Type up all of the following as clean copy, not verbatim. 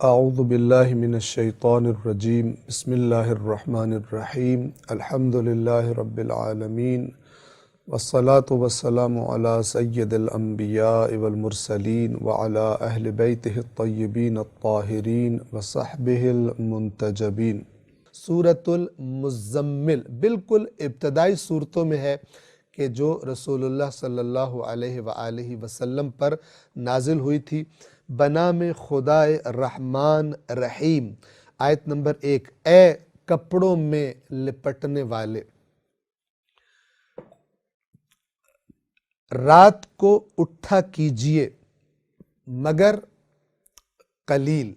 اعوذ باللہ من الشیطان الرجیم بسم اللہ الرحمن الرحیم الحمد للہ رب العالمین والصلاة والسلام علی سید الانبیاء والمرسلین وعلی اہل بیتہ الطیبین الطاہرین وصحبہ المنتجبین۔ سورۃ المزمل بالکل ابتدائی صورتوں میں ہے کہ جو رسول اللہ صلی اللہ علیہ وآلہ وسلم پر نازل ہوئی تھی بنام خدائے رحمان رحیم۔ آیت نمبر 1، اے کپڑوں میں لپٹنے والے، رات کو اٹھا کیجئے مگر قلیل۔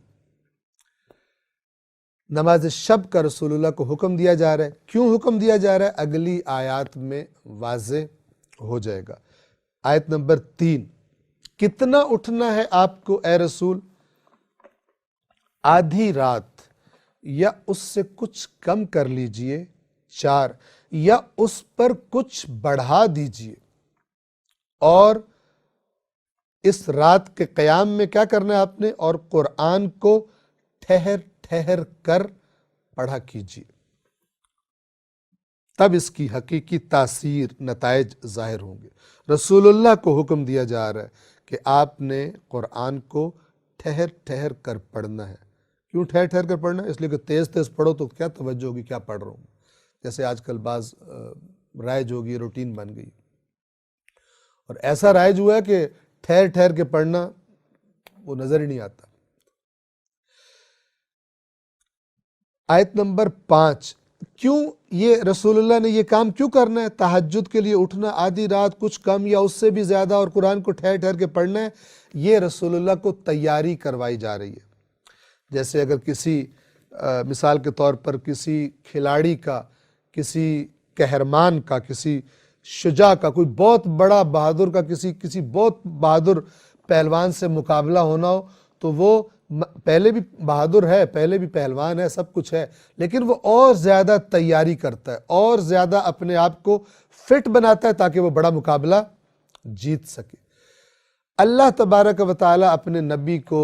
نماز شب کا رسول اللہ کو حکم دیا جا رہا ہے۔ کیوں حکم دیا جا رہا ہے؟ اگلی آیات میں واضح ہو جائے گا۔ آیت نمبر 3، کتنا اٹھنا ہے آپ کو اے رسول؟ آدھی رات یا اس سے کچھ کم کر لیجئے، 4، یا اس پر کچھ بڑھا دیجئے۔ اور اس رات کے قیام میں کیا کرنا ہے آپ نے؟ اور قرآن کو ٹھہر ٹھہر کر پڑھا کیجئے، تب اس کی حقیقی تاثیر نتائج ظاہر ہوں گے۔ رسول اللہ کو حکم دیا جا رہا ہے کہ آپ نے قرآن کو ٹھہر ٹھہر کر پڑھنا ہے۔ کیوں ٹھہر ٹھہر کر پڑھنا ہے؟ اس لیے کہ تیز تیز پڑھو تو کیا توجہ ہوگی، کیا پڑھ رہا ہوں، جیسے آج کل بعض رائج ہوگی، روٹین بن گئی، اور ایسا رائج ہوا ہے کہ ٹھہر ٹھہر کے پڑھنا وہ نظر ہی نہیں آتا۔ آیت نمبر 5، کیوں یہ رسول اللہ نے یہ کام کیوں کرنا ہے؟ تہجد کے لیے اٹھنا، آدھی رات کچھ کم یا اس سے بھی زیادہ، اور قرآن کو ٹھہر ٹھہر کے پڑھنا ہے۔ یہ رسول اللہ کو تیاری کروائی جا رہی ہے۔ جیسے اگر کسی مثال کے طور پر کسی کھلاڑی کا، کسی قہرمان کا، کسی شجاع کا، کوئی بہت بڑا بہادر کا کسی بہت بہادر پہلوان سے مقابلہ ہونا ہو، تو وہ پہلے بھی بہادر ہے، پہلے بھی پہلوان ہے، سب کچھ ہے، لیکن وہ اور زیادہ تیاری کرتا ہے، اور زیادہ اپنے آپ کو فٹ بناتا ہے تاکہ وہ بڑا مقابلہ جیت سکے۔ اللہ تبارک و تعالیٰ اپنے نبی کو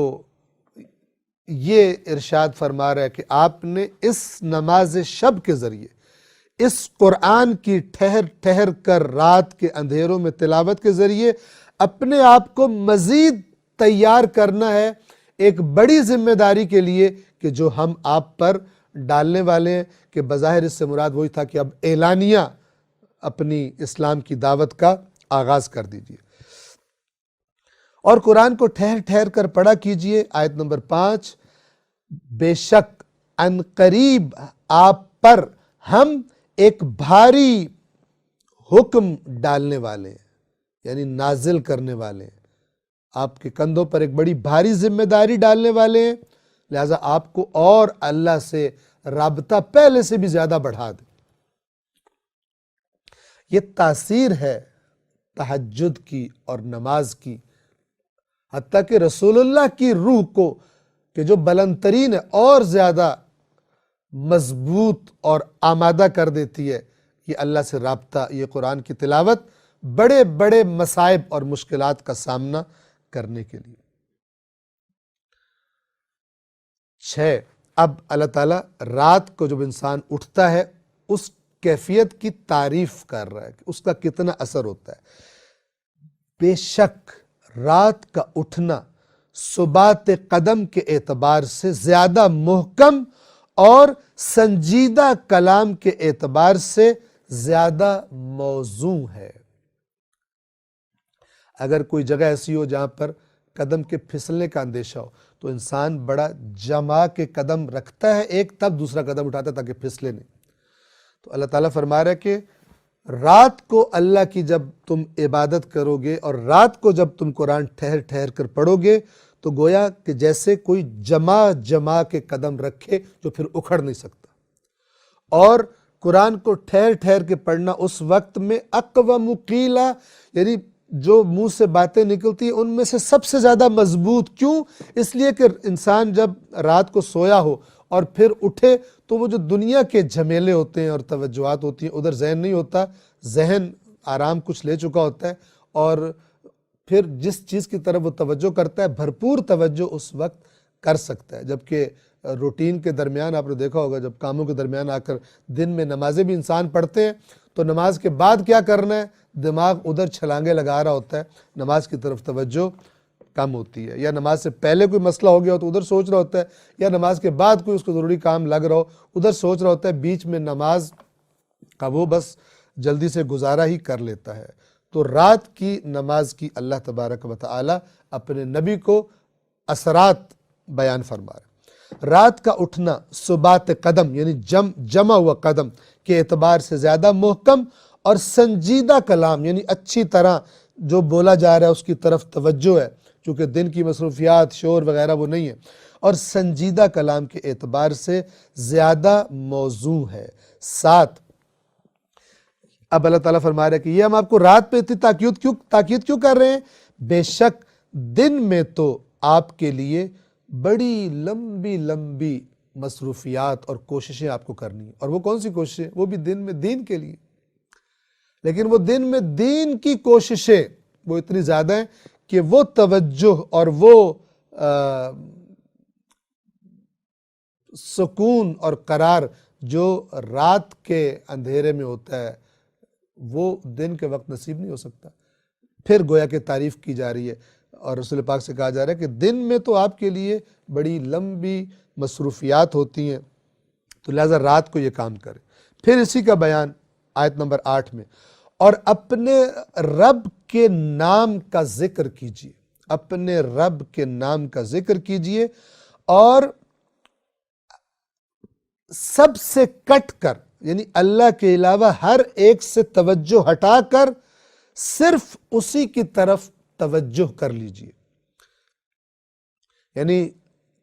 یہ ارشاد فرما رہا ہے کہ آپ نے اس نماز شب کے ذریعے، اس قرآن کی ٹھہر ٹھہر کر رات کے اندھیروں میں تلاوت کے ذریعے اپنے آپ کو مزید تیار کرنا ہے ایک بڑی ذمہ داری کے لیے کہ جو ہم آپ پر ڈالنے والے ہیں، کہ بظاہر اس سے مراد وہی تھا کہ اب اعلانیہ اپنی اسلام کی دعوت کا آغاز کر دیجئے، اور قرآن کو ٹھہر ٹھہر کر پڑھا کیجئے۔ آیت نمبر 5، بے شک ان قریب آپ پر ہم ایک بھاری حکم ڈالنے والے ہیں، یعنی نازل کرنے والے ہیں، آپ کے کندھوں پر ایک بڑی بھاری ذمہ داری ڈالنے والے ہیں، لہٰذا آپ کو اور اللہ سے رابطہ پہلے سے بھی زیادہ بڑھا دیں۔ یہ تاثیر ہے تہجد کی اور نماز کی، حتیٰ کہ رسول اللہ کی روح کو کہ جو بلند ترین ہے اور زیادہ مضبوط اور آمادہ کر دیتی ہے یہ اللہ سے رابطہ، یہ قرآن کی تلاوت بڑے بڑے مصائب اور مشکلات کا سامنا کرنے کے لیے۔ 6، اب اللہ تعالیٰ رات کو جب انسان اٹھتا ہے اس کیفیت کی تعریف کر رہا ہے کہ اس کا کتنا اثر ہوتا ہے۔ بے شک رات کا اٹھنا ثبات قدم کے اعتبار سے زیادہ محکم اور سنجیدہ کلام کے اعتبار سے زیادہ موزوں ہے۔ اگر کوئی جگہ ایسی ہو جہاں پر قدم کے پھسلنے کا اندیشہ ہو تو انسان بڑا جما کے قدم رکھتا ہے ایک، تب دوسرا قدم اٹھاتا ہے تاکہ پھسلے نہیں۔ تو اللہ تعالیٰ فرما رہا ہے کہ رات کو اللہ کی جب تم عبادت کرو گے اور رات کو جب تم قرآن ٹھہر ٹھہر کر پڑھو گے تو گویا کہ جیسے کوئی جما کے قدم رکھے جو پھر اکھڑ نہیں سکتا، اور قرآن کو ٹھہر ٹھہر کے پڑھنا اس وقت میں اقوم قیلا، یعنی جو منہ سے باتیں نکلتی ہیں ان میں سے سب سے زیادہ مضبوط۔ کیوں؟ اس لیے کہ انسان جب رات کو سویا ہو اور پھر اٹھے تو وہ جو دنیا کے جھمیلے ہوتے ہیں اور توجہات ہوتی ہیں ادھر ذہن نہیں ہوتا، ذہن آرام کچھ لے چکا ہوتا ہے، اور پھر جس چیز کی طرف وہ توجہ کرتا ہے بھرپور توجہ اس وقت کر سکتا ہے، جبکہ روٹین کے درمیان آپ نے دیکھا ہوگا جب کاموں کے درمیان آ کر دن میں نمازیں بھی انسان پڑھتے ہیں تو نماز کے بعد کیا کرنا ہے، دماغ ادھر چھلانگے لگا رہا ہوتا ہے، نماز کی طرف توجہ کم ہوتی ہے، یا نماز سے پہلے کوئی مسئلہ ہو گیا ہو تو ادھر سوچ رہا ہوتا ہے، یا نماز کے بعد کوئی اس کو ضروری کام لگ رہا ہو ادھر سوچ رہا ہوتا ہے، بیچ میں نماز کا وہ بس جلدی سے گزارا ہی کر لیتا ہے۔ تو رات کی نماز کی اللہ تبارک و تعالی اپنے نبی کو اثرات بیان فرما رہے ہیں۔ رات کا اٹھنا ثبات قدم یعنی جمع ہوا قدم کے اعتبار سے زیادہ محکم اور سنجیدہ کلام یعنی اچھی طرح جو بولا جا رہا ہے اس کی طرف توجہ ہے، چونکہ دن کی مصروفیات شور وغیرہ وہ نہیں ہے، اور سنجیدہ کلام کے اعتبار سے زیادہ موزوں ہے۔ 7، اب اللہ تعالیٰ فرما رہا ہے کہ یہ ہم آپ کو رات پہ اتنی تاکید کیوں کر رہے ہیں؟ بے شک دن میں تو آپ کے لیے بڑی لمبی لمبی مصروفیات اور کوششیں آپ کو کرنی ہیں، اور وہ کون سی کوششیں؟ وہ بھی دن میں دین کے لیے، لیکن وہ دن میں دین کی کوششیں وہ اتنی زیادہ ہیں کہ وہ توجہ اور وہ سکون اور قرار جو رات کے اندھیرے میں ہوتا ہے وہ دن کے وقت نصیب نہیں ہو سکتا۔ پھر گویا کہ تعریف کی جا رہی ہے اور رسول پاک سے کہا جا رہا ہے کہ دن میں تو آپ کے لیے بڑی لمبی مصروفیات ہوتی ہیں، تو لہذا رات کو یہ کام کریں۔ پھر اسی کا بیان آیت نمبر 8 میں، اور اپنے رب کے نام کا ذکر کیجئے، اپنے رب کے نام کا ذکر کیجئے، اور سب سے کٹ کر یعنی اللہ کے علاوہ ہر ایک سے توجہ ہٹا کر صرف اسی کی طرف توجہ کر لیجئے، یعنی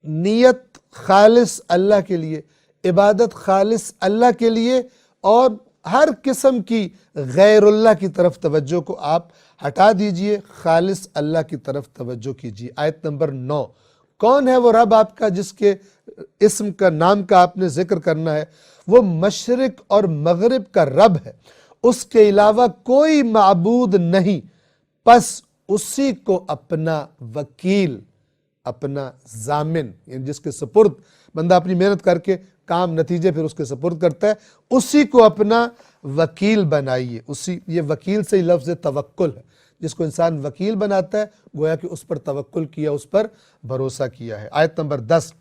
نیت خالص اللہ کے لیے، عبادت خالص اللہ کے لیے، اور ہر قسم کی غیر اللہ کی طرف توجہ کو آپ ہٹا دیجئے، خالص اللہ کی طرف توجہ کیجئے۔ آیت نمبر 9، کون ہے وہ رب آپ کا جس کے اسم کا نام کا آپ نے ذکر کرنا ہے؟ وہ مشرق اور مغرب کا رب ہے، اس کے علاوہ کوئی معبود نہیں، پس اسی کو اپنا وکیل، اپنا ضامن یعنی جس کے سپرد بندہ اپنی محنت کر کے کام نتیجے پھر اس کے سپرد کرتا ہے، اسی کو اپنا وکیل بنائیے۔ یہ وکیل سے ہی لفظ توکل ہے، جس کو انسان وکیل بناتا ہے گویا کہ اس پر توکل کیا، اس پر بھروسہ کیا ہے۔ آیت نمبر 10،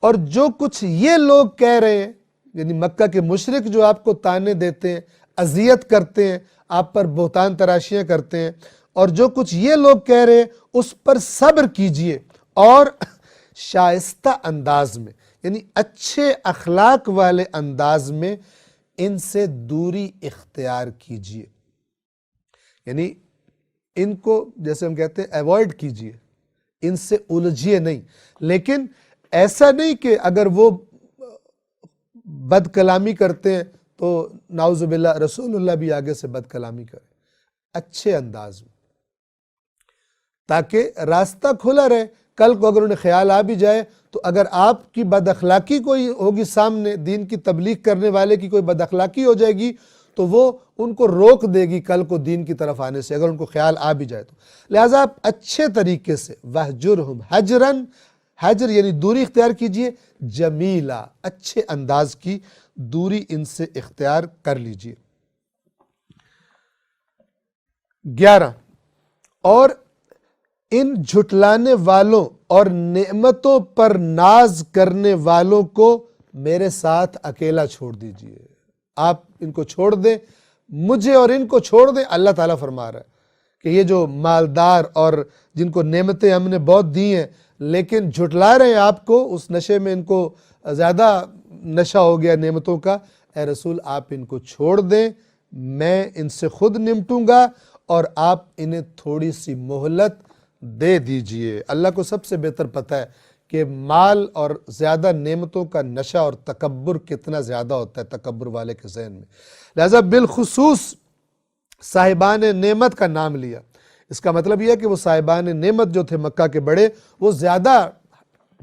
اور جو کچھ یہ لوگ کہہ رہے ہیں یعنی مکہ کے مشرک جو آپ کو تانے دیتے ہیں، اذیت کرتے ہیں، آپ پر بہتان تراشیاں کرتے ہیں، اور جو کچھ یہ لوگ کہہ رہے ہیں اس پر صبر کیجئے اور شائستہ انداز میں یعنی اچھے اخلاق والے انداز میں ان سے دوری اختیار کیجئے، یعنی ان کو جیسے ہم کہتے ہیں ایوائڈ کیجئے، ان سے الجھیے نہیں، لیکن ایسا نہیں کہ اگر وہ بد کلامی کرتے ہیں تو نعوذ باللہ رسول اللہ بھی آگے سے بد کلامی کرے، اچھے انداز میں، تاکہ راستہ کھلا رہے۔ کل کو اگر انہیں خیال آ بھی جائے تو اگر آپ کی بد اخلاقی کوئی ہوگی سامنے، دین کی تبلیغ کرنے والے کی کوئی بد اخلاقی ہو جائے گی تو وہ ان کو روک دے گی کل کو دین کی طرف آنے سے، اگر ان کو خیال آ بھی جائے تو۔ لہٰذا آپ اچھے طریقے سے وَاہْجُرْهُمْ حَجْرًا، حجر یعنی دوری اختیار کیجئے، جمیلا اچھے انداز کی دوری ان سے اختیار کر لیجئے۔ 11، اور ان جھٹلانے والوں اور نعمتوں پر ناز کرنے والوں کو میرے ساتھ اکیلا چھوڑ دیجئے، آپ ان کو چھوڑ دیں، مجھے اور ان کو چھوڑ دیں۔ اللہ تعالیٰ فرما رہا ہے کہ یہ جو مالدار اور جن کو نعمتیں ہم نے بہت دی ہیں لیکن جھٹلا رہے ہیں آپ کو، اس نشے میں ان کو زیادہ نشہ ہو گیا نعمتوں کا، اے رسول آپ ان کو چھوڑ دیں، میں ان سے خود نمٹوں گا اور آپ انہیں تھوڑی سی مہلت دے دیجئے۔ اللہ کو سب سے بہتر پتہ ہے کہ مال اور زیادہ نعمتوں کا نشہ اور تکبر کتنا زیادہ ہوتا ہے تکبر والے کے ذہن میں، لہذا بالخصوص صاحبان نعمت کا نام لیا۔ اس کا مطلب یہ ہے کہ وہ صاحبان نعمت جو تھے مکہ کے بڑے، وہ زیادہ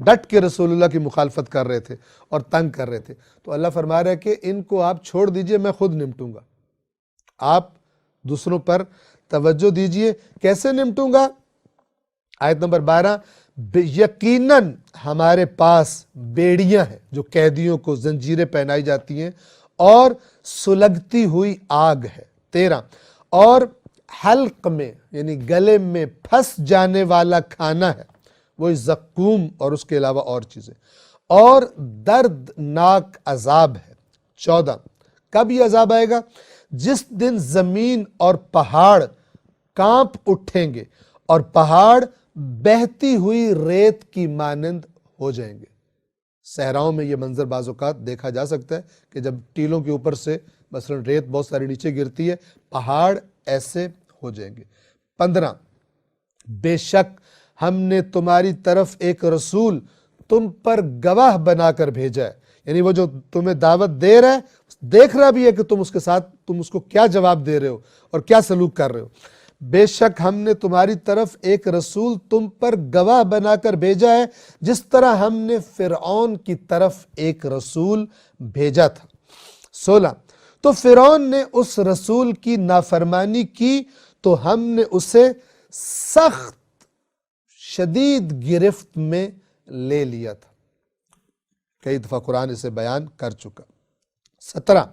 ڈٹ کے رسول اللہ کی مخالفت کر رہے تھے اور تنگ کر رہے تھے، تو اللہ فرما رہا ہے کہ ان کو آپ چھوڑ دیجئے، میں خود نمٹوں گا، آپ دوسروں پر توجہ دیجئے۔ کیسے نمٹوں گا؟ آیت نمبر 12، یقیناً ہمارے پاس بیڑیاں ہیں جو قیدیوں کو زنجیریں پہنائی جاتی ہیں اور سلگتی ہوئی آگ ہے۔ 13 اور حلق میں یعنی گلے میں پھنس جانے والا کھانا ہے، وہی زقوم اور اس کے علاوہ اور چیزیں، اور دردناک عذاب ہے۔ 14 کب یہ عذاب آئے گا؟ جس دن زمین اور پہاڑ کانپ اٹھیں گے اور پہاڑ بہتی ہوئی ریت کی مانند ہو جائیں گے۔ صحراؤں میں یہ منظر بعض اوقات دیکھا جا سکتا ہے کہ جب ٹیلوں کے اوپر سے مثلا ریت بہت ساری نیچے گرتی ہے، پہاڑ ایسے ہو جائیں گے۔ 15 بے شک ہم نے تمہاری طرف ایک رسول تم پر گواہ بنا کر بھیجا ہے، یعنی وہ جو تمہیں دعوت دے رہا ہے دیکھ رہا بھی ہے کہ تم اس کے ساتھ تم اس کو کیا جواب دے رہے ہو اور کیا سلوک کر رہے ہو۔ بے شک ہم نے تمہاری طرف ایک رسول تم پر گواہ بنا کر بھیجا ہے، جس طرح ہم نے فرعون کی طرف ایک رسول بھیجا تھا۔ 16 تو فرعون نے اس رسول کی نافرمانی کی تو ہم نے اسے سخت شدید گرفت میں لے لیا تھا۔ کئی دفعہ قرآن اسے بیان کر چکا۔ 17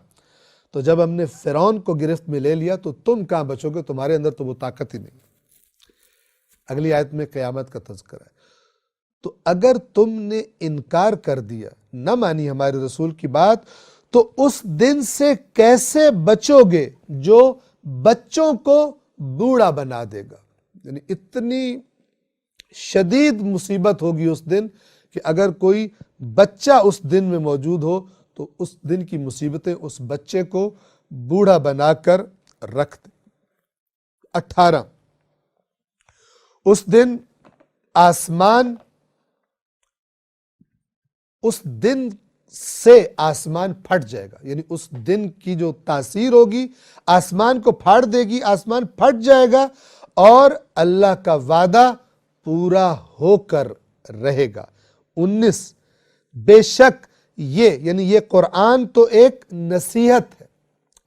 تو جب ہم نے فرعون کو گرفت میں لے لیا تو تم کہاں بچو گے، تمہارے اندر تو وہ طاقت ہی نہیں۔ اگلی آیت میں قیامت کا تذکرہ ہے۔ تو اگر تم نے انکار کر دیا، نہ مانی ہمارے رسول کی بات، تو اس دن سے کیسے بچو گے جو بچوں کو بوڑھا بنا دے گا۔ یعنی اتنی شدید مصیبت ہوگی اس دن کہ اگر کوئی بچہ اس دن میں موجود ہو تو اس دن کی مصیبتیں اس بچے کو بوڑھا بنا کر رکھ دیں۔ 18 اس دن سے آسمان پھٹ جائے گا، یعنی اس دن کی جو تاثیر ہوگی آسمان کو پھاڑ دے گی، آسمان پھٹ جائے گا اور اللہ کا وعدہ پورا ہو کر رہے گا۔ 19 بے شک یعنی یہ قرآن تو ایک نصیحت ہے،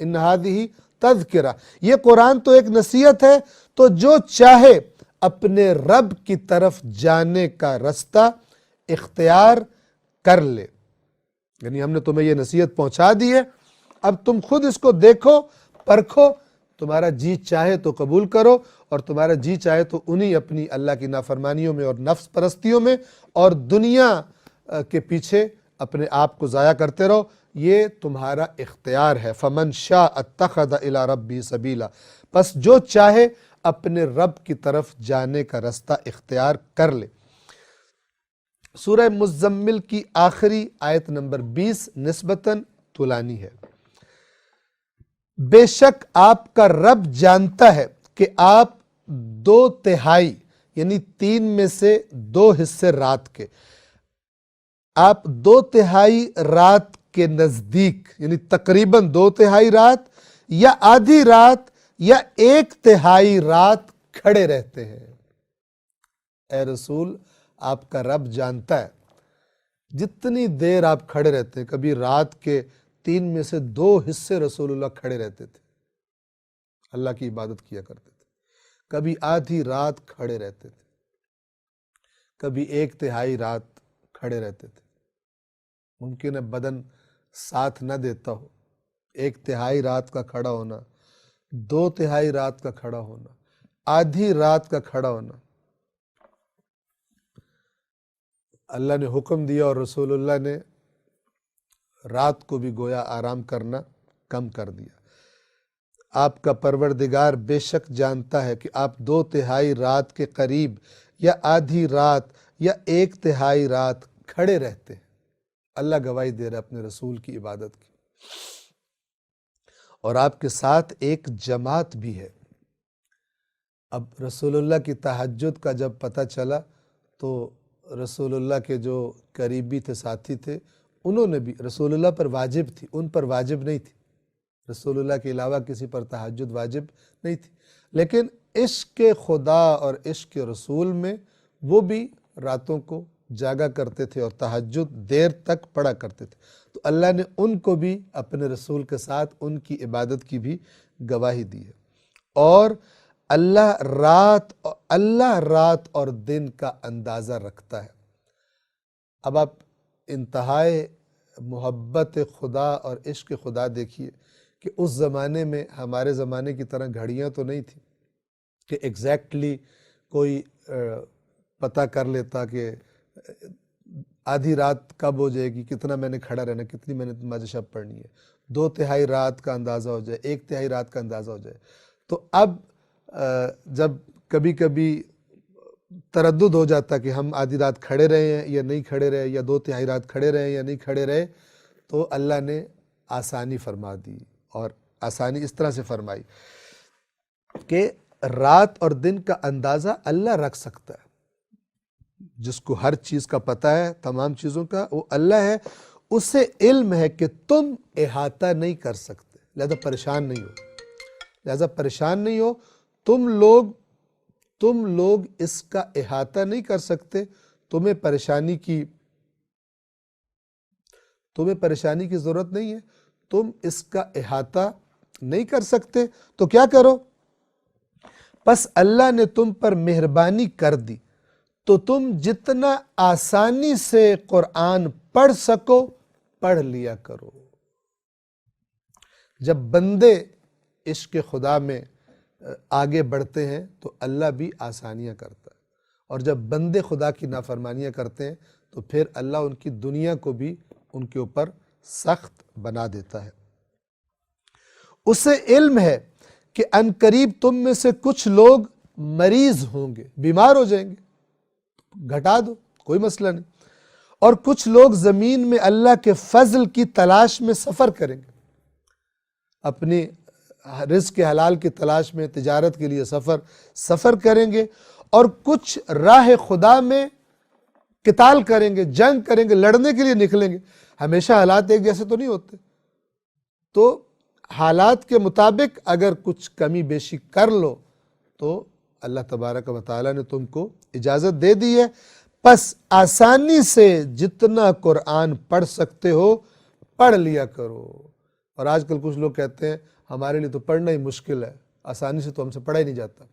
ان ہذہ تذکرہ، یہ قرآن تو ایک نصیحت ہے، تو جو چاہے اپنے رب کی طرف جانے کا رستہ اختیار کر لے۔ یعنی ہم نے تمہیں یہ نصیحت پہنچا دی ہے، اب تم خود اس کو دیکھو پرکھو، تمہارا جی چاہے تو قبول کرو اور تمہارا جی چاہے تو انہی اپنی اللہ کی نافرمانیوں میں اور نفس پرستیوں میں اور دنیا کے پیچھے اپنے آپ کو ضائع کرتے رہو، یہ تمہارا اختیار ہے۔ فمن شاء اتخذ الی ربہ سبیلا، پس جو چاہے اپنے رب کی طرف جانے کا رستہ اختیار کر لے۔ سورہ مزمل کی آخری آیت نمبر 20 نسبتاً طولانی ہے۔ بے شک آپ کا رب جانتا ہے کہ آپ 2/3 یعنی 3 میں سے 2 حصے رات کے، آپ 2/3 رات کے نزدیک یعنی تقریباً 2/3 رات یا آدھی رات یا 1/3 رات کھڑے رہتے ہیں۔ اے رسول آپ کا رب جانتا ہے جتنی دیر آپ کھڑے رہتے ہیں، کبھی رات کے 3 میں سے 2 حصے رسول اللہ کھڑے رہتے تھے، اللہ کی عبادت کیا کرتے تھے، کبھی آدھی رات کھڑے رہتے تھے، کبھی 1/3 رات کھڑے رہتے تھے۔ ممکن ہے بدن ساتھ نہ دیتا ہو، 1/3 رات کا کھڑا ہونا، 2/3 رات کا کھڑا ہونا، آدھی رات کا کھڑا ہونا، اللہ نے حکم دیا اور رسول اللہ نے رات کو بھی گویا آرام کرنا کم کر دیا۔ آپ کا پروردگار بے شک جانتا ہے کہ آپ 2/3 رات کے قریب یا آدھی رات یا 1/3 رات کھڑے رہتے ہیں۔ اللہ گواہی دے رہا ہے اپنے رسول کی عبادت کی، اور آپ کے ساتھ ایک جماعت بھی ہے۔ اب رسول اللہ کی تہجد کا جب پتہ چلا تو رسول اللہ کے جو قریبی تھے، ساتھی تھے، انہوں نے بھی، رسول اللہ پر واجب تھی، ان پر واجب نہیں تھی، رسول اللہ کے علاوہ کسی پر تہجد واجب نہیں تھی، لیکن عشق خدا اور عشق رسول میں وہ بھی راتوں کو جاگا کرتے تھے اور تہجد دیر تک پڑھا کرتے تھے، تو اللہ نے ان کو بھی اپنے رسول کے ساتھ ان کی عبادت کی بھی گواہی دی ہے۔ اور اللہ رات اور دن کا اندازہ رکھتا ہے۔ اب آپ انتہائے محبت خدا اور عشق خدا دیکھیے کہ اس زمانے میں ہمارے زمانے کی طرح گھڑیاں تو نہیں تھیں کہ ایگزیکٹلی کوئی پتہ کر لیتا کہ آدھی رات کب ہو جائے گی، کتنا میں نے کھڑا رہنا، کتنی میں نے نماز شب پڑھنی ہے، 2/3 رات کا اندازہ ہو جائے، 1/3 رات کا اندازہ ہو جائے۔ تو اب جب کبھی کبھی تردد ہو جاتا کہ ہم آدھی رات کھڑے رہے ہیں یا نہیں کھڑے رہے، یا 2/3 رات کھڑے رہے یا نہیں کھڑے رہے، تو اللہ نے آسانی فرما دی، اور آسانی اس طرح سے فرمائی کہ رات اور دن کا اندازہ اللہ رکھ سکتا ہے۔ جس کو ہر چیز کا پتہ ہے، تمام چیزوں کا، وہ اللہ ہے، اسے علم ہے کہ تم احاطہ نہیں کر سکتے، لہذا پریشان نہیں ہو، تم لوگ اس کا احاطہ نہیں کر سکتے، تمہیں پریشانی کی ضرورت نہیں ہے، تم اس کا احاطہ نہیں کر سکتے، تو کیا کرو؟ پس اللہ نے تم پر مہربانی کر دی، تو تم جتنا آسانی سے قرآن پڑھ سکو پڑھ لیا کرو۔ جب بندے عشق خدا میں آگے بڑھتے ہیں تو اللہ بھی آسانیاں کرتا ہے، اور جب بندے خدا کی نافرمانیاں کرتے ہیں تو پھر اللہ ان کی دنیا کو بھی ان کے اوپر سخت بنا دیتا ہے۔ اسے علم ہے کہ ان قریب تم میں سے کچھ لوگ مریض ہوں گے، بیمار ہو جائیں گے، گھٹا دو، کوئی مسئلہ نہیں، اور کچھ لوگ زمین میں اللہ کے فضل کی تلاش میں سفر کریں گے، اپنی رزق کے حلال کی تلاش میں، تجارت کے لیے سفر کریں گے، اور کچھ راہ خدا میں قتال کریں گے، جنگ کریں گے، لڑنے کے لیے نکلیں گے۔ ہمیشہ حالات ایک جیسے تو نہیں ہوتے، تو حالات کے مطابق اگر کچھ کمی بیشی کر لو تو اللہ تبارک و تعالیٰ نے تم کو اجازت دے دی ہے۔ پس آسانی سے جتنا قرآن پڑھ سکتے ہو پڑھ لیا کرو۔ اور آج کل کچھ لوگ کہتے ہیں ہمارے لیے تو پڑھنا ہی مشکل ہے، آسانی سے تو ہم سے پڑھا ہی نہیں جاتا،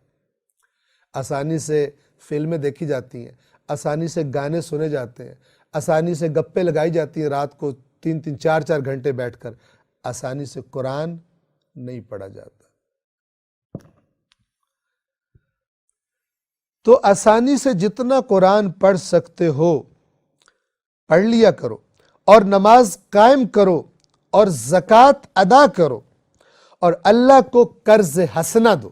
آسانی سے فلمیں دیکھی جاتی ہیں، آسانی سے گانے سنے جاتے ہیں، آسانی سے گپے لگائی جاتی ہیں رات کو 3-3 4-4 گھنٹے بیٹھ کر، آسانی سے قرآن نہیں پڑھا جاتا۔ تو آسانی سے جتنا قرآن پڑھ سکتے ہو پڑھ لیا کرو، اور نماز قائم کرو، اور زکوٰۃ ادا کرو، اور اللہ کو قرض حسنہ دو۔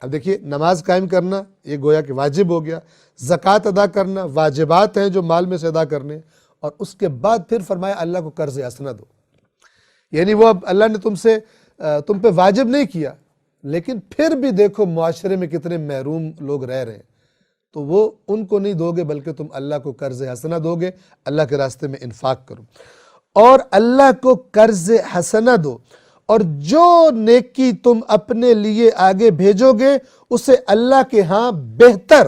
اب دیکھیے، نماز قائم کرنا یہ گویا کہ واجب ہو گیا، زکوٰۃ ادا کرنا واجبات ہیں جو مال میں سے ادا کرنے، اور اس کے بعد پھر فرمایا اللہ کو قرض حسنہ دو۔ یعنی وہ اب اللہ نے تم پہ واجب نہیں کیا، لیکن پھر بھی دیکھو معاشرے میں کتنے محروم لوگ رہ رہے ہیں، تو وہ ان کو نہیں دو گے بلکہ تم اللہ کو قرض حسنہ دو گے، اللہ کے راستے میں انفاق کرو، اور اللہ کو قرض حسنہ دو، اور جو نیکی تم اپنے لیے آگے بھیجو گے اسے اللہ کے ہاں بہتر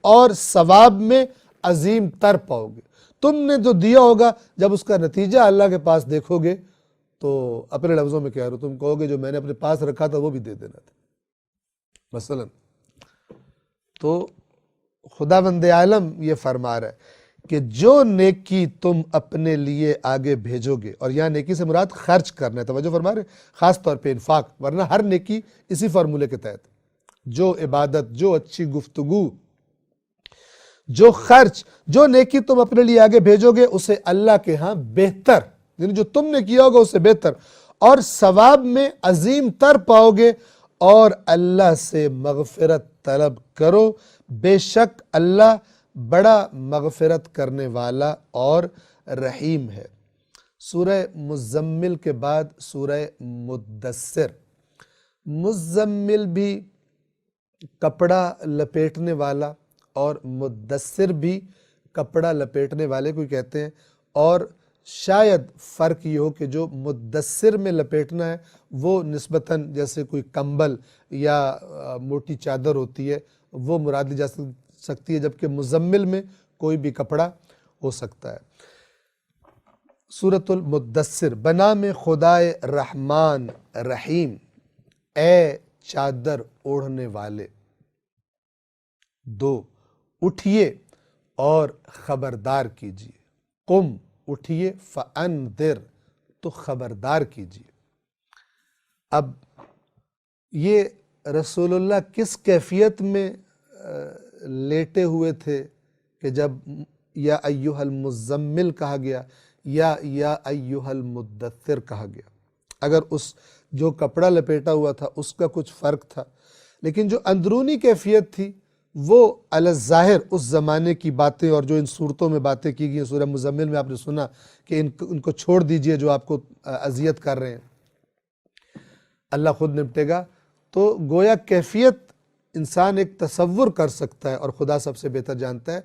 اور ثواب میں عظیم تر پاؤ گے۔ تم نے جو دیا ہوگا جب اس کا نتیجہ اللہ کے پاس دیکھو گے تو اپنے لفظوں میں کہہ رہا ہوں، تم کہو گے جو میں نے اپنے پاس رکھا تھا وہ بھی دے دینا تھا مثلا۔ تو خداوند عالم یہ فرما رہا ہے کہ جو نیکی تم اپنے لیے آگے بھیجو گے، اور یہاں نیکی سے مراد خرچ کرنا ہے، توجہ فرما رہے ہیں، خاص طور پہ انفاق، ورنہ ہر نیکی اسی فارمولے کے تحت، جو عبادت، جو اچھی گفتگو، جو خرچ، جو نیکی تم اپنے لیے آگے بھیجو گے اسے اللہ کے ہاں بہتر، یعنی جو تم نے کیا ہوگا اسے بہتر اور ثواب میں عظیم تر پاؤ گے، اور اللہ سے مغفرت طلب کرو، بے شک اللہ بڑا مغفرت کرنے والا اور رحیم ہے۔ سورہ مزمل کے بعد سورہ مدثر۔ مزمل بھی کپڑا لپیٹنے والا اور مدثر بھی کپڑا لپیٹنے والے کو کہتے ہیں، اور شاید فرق یہ ہو کہ جو مدثر میں لپیٹنا ہے وہ نسبتاً جیسے کوئی کمبل یا موٹی چادر ہوتی ہے وہ مراد لی جا سکتی ہے، جبکہ مزمل میں کوئی بھی کپڑا ہو سکتا ہے۔ سورۃ المدثر۔ بنام خدائے رحمان رحیم، اے چادر اوڑھنے والے۔ 2 اٹھیے اور خبردار کیجیے، قم اٹھیے، فانذر تو خبردار کیجیے۔ اب یہ رسول اللہ کس کیفیت میں لیٹے ہوئے تھے کہ جب یا ایھا المزمل کہا گیا یا ایھا المدثر کہا گیا؟ اگر اس جو کپڑا لپیٹا ہوا تھا اس کا کچھ فرق تھا، لیکن جو اندرونی کیفیت تھی وہ علی الظاہر اس زمانے کی باتیں، اور جو ان صورتوں میں باتیں کی گئی ہیں، سورہ مزمل میں آپ نے سنا کہ ان کو چھوڑ دیجئے جو آپ کو اذیت کر رہے ہیں، اللہ خود نپٹے گا۔ تو گویا کیفیت انسان ایک تصور کر سکتا ہے، اور خدا سب سے بہتر جانتا ہے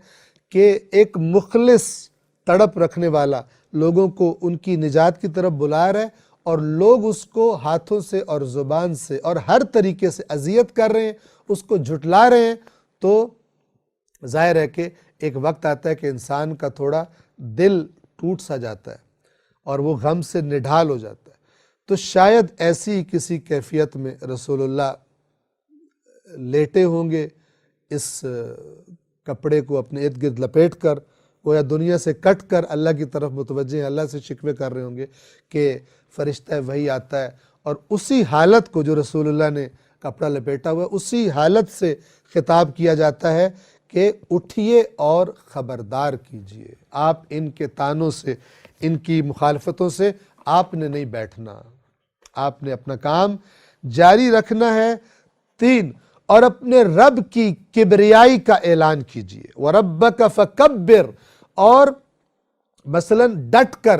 کہ ایک مخلص تڑپ رکھنے والا لوگوں کو ان کی نجات کی طرف بلا رہا ہے، اور لوگ اس کو ہاتھوں سے اور زبان سے اور ہر طریقے سے اذیت کر رہے ہیں، اس کو جھٹلا رہے ہیں، تو ظاہر ہے کہ ایک وقت آتا ہے کہ انسان کا تھوڑا دل ٹوٹ سا جاتا ہے اور وہ غم سے نڈھال ہو جاتا ہے۔ تو شاید ایسی کسی کیفیت میں رسول اللہ لیٹے ہوں گے، اس کپڑے کو اپنے ارد گرد لپیٹ کر، گویا دنیا سے کٹ کر اللہ کی طرف متوجہ ہیں، اللہ سے شکوے کر رہے ہوں گے کہ فرشتہ وحی آتا ہے، اور اسی حالت کو جو رسول اللہ نے کپڑا لپیٹا ہوا ہے، اسی حالت سے خطاب کیا جاتا ہے کہ اٹھیے اور خبردار کیجئے۔ آپ ان کے طعنوں سے، ان کی مخالفتوں سے آپ نے نہیں بیٹھنا، آپ نے اپنا کام جاری رکھنا ہے۔ 3 اور اپنے رب کی کبریائی کا اعلان کیجئے، وَرَبَّكَ فَكَبِّرْ، اور مثلاً ڈٹ کر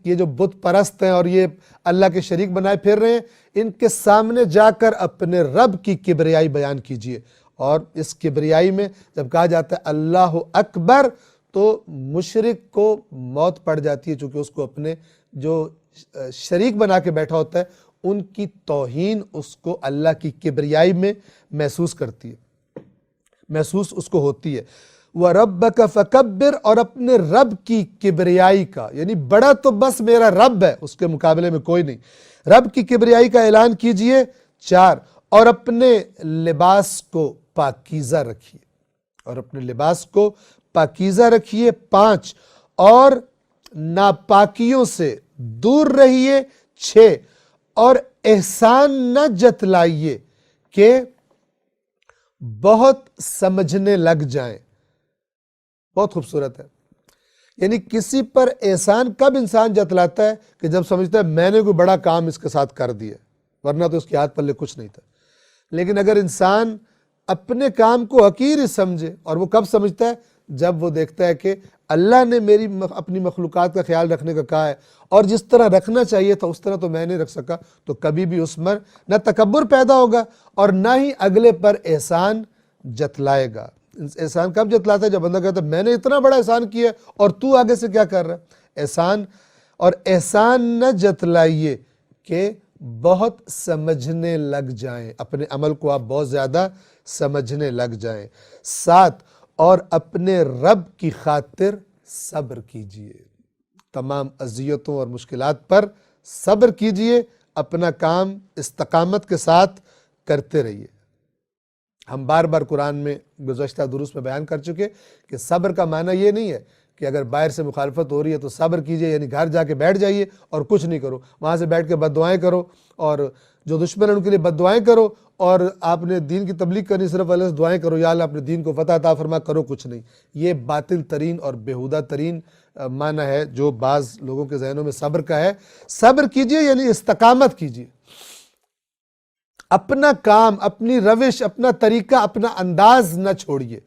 یہ جو بت پرست ہیں اور یہ اللہ کے شریک بنائے پھر رہے ہیں، ان کے سامنے جا کر اپنے رب کی کبریائی بیان کیجئے۔ اور اس کبریائی میں جب کہا جاتا ہے اللہ اکبر تو مشرک کو موت پڑ جاتی ہے، چونکہ اس کو اپنے جو شریک بنا کے بیٹھا ہوتا ہے ان کی توہین اس کو اللہ کی کبریائی میں محسوس کرتی ہے، محسوس اس کو ہوتی ہے۔ وَرَبَّكَ فَكَبِّرْ، اور اپنے رب کی کبریائی کا، یعنی بڑا تو بس میرا رب ہے، اس کے مقابلے میں کوئی نہیں، رب کی کبریائی کا اعلان کیجئے۔ 4 اور اپنے لباس کو پاکیزہ رکھیے، اور اپنے لباس کو پاکیزہ رکھیے۔ 5 اور ناپاکیوں سے دور رہیے۔ 6 اور احسان نہ جتلائیے کہ بہت سمجھنے لگ جائیں۔ بہت خوبصورت ہے، یعنی کسی پر احسان کب انسان جتلاتا ہے کہ جب سمجھتا ہے میں نے کوئی بڑا کام اس کے ساتھ کر دیا، ورنہ تو اس کے ہاتھ پلے کچھ نہیں تھا۔ لیکن اگر انسان اپنے کام کو حقیر ہی سمجھے، اور وہ کب سمجھتا ہے؟ جب وہ دیکھتا ہے کہ اللہ نے میری اپنی مخلوقات کا خیال رکھنے کا کہا ہے، اور جس طرح رکھنا چاہیے تھا اس طرح تو میں نہیں رکھ سکا، تو کبھی بھی اس میں نہ تکبر پیدا ہوگا اور نہ ہی اگلے پر احسان جتلائے گا۔ احسان کب جتلاتا ہے؟ جب بندہ کہتا ہے میں نے اتنا بڑا احسان کیا اور تو آگے سے کیا کر رہا ہے؟ احسان نہ جتلائیے کہ بہت سمجھنے لگ جائیں، اپنے عمل کو آپ بہت زیادہ سمجھنے لگ جائیں۔ 7 اور اپنے رب کی خاطر صبر کیجئے، تمام اذیتوں اور مشکلات پر صبر کیجئے، اپنا کام استقامت کے ساتھ کرتے رہیے۔ ہم بار بار قرآن میں گزشتہ دروس میں بیان کر چکے کہ صبر کا معنی یہ نہیں ہے کہ اگر باہر سے مخالفت ہو رہی ہے تو صبر کیجئے، یعنی گھر جا کے بیٹھ جائیے اور کچھ نہیں کرو، وہاں سے بیٹھ کے بد دعائیں کرو، اور جو دشمن ہیں ان کے لیے بد دعائیں کرو، اور آپ نے دین کی تبلیغ کرنی، صرف اللہ سے دعائیں کرو یا اللہ اپنے دین کو فتح عطا فرما، کرو کچھ نہیں۔ یہ باطل ترین اور بیہودہ ترین معنی ہے جو بعض لوگوں کے ذہنوں میں صبر کا ہے۔ صبر کیجئے یعنی استقامت کیجئے، اپنا کام، اپنی روش، اپنا طریقہ، اپنا انداز نہ چھوڑیے،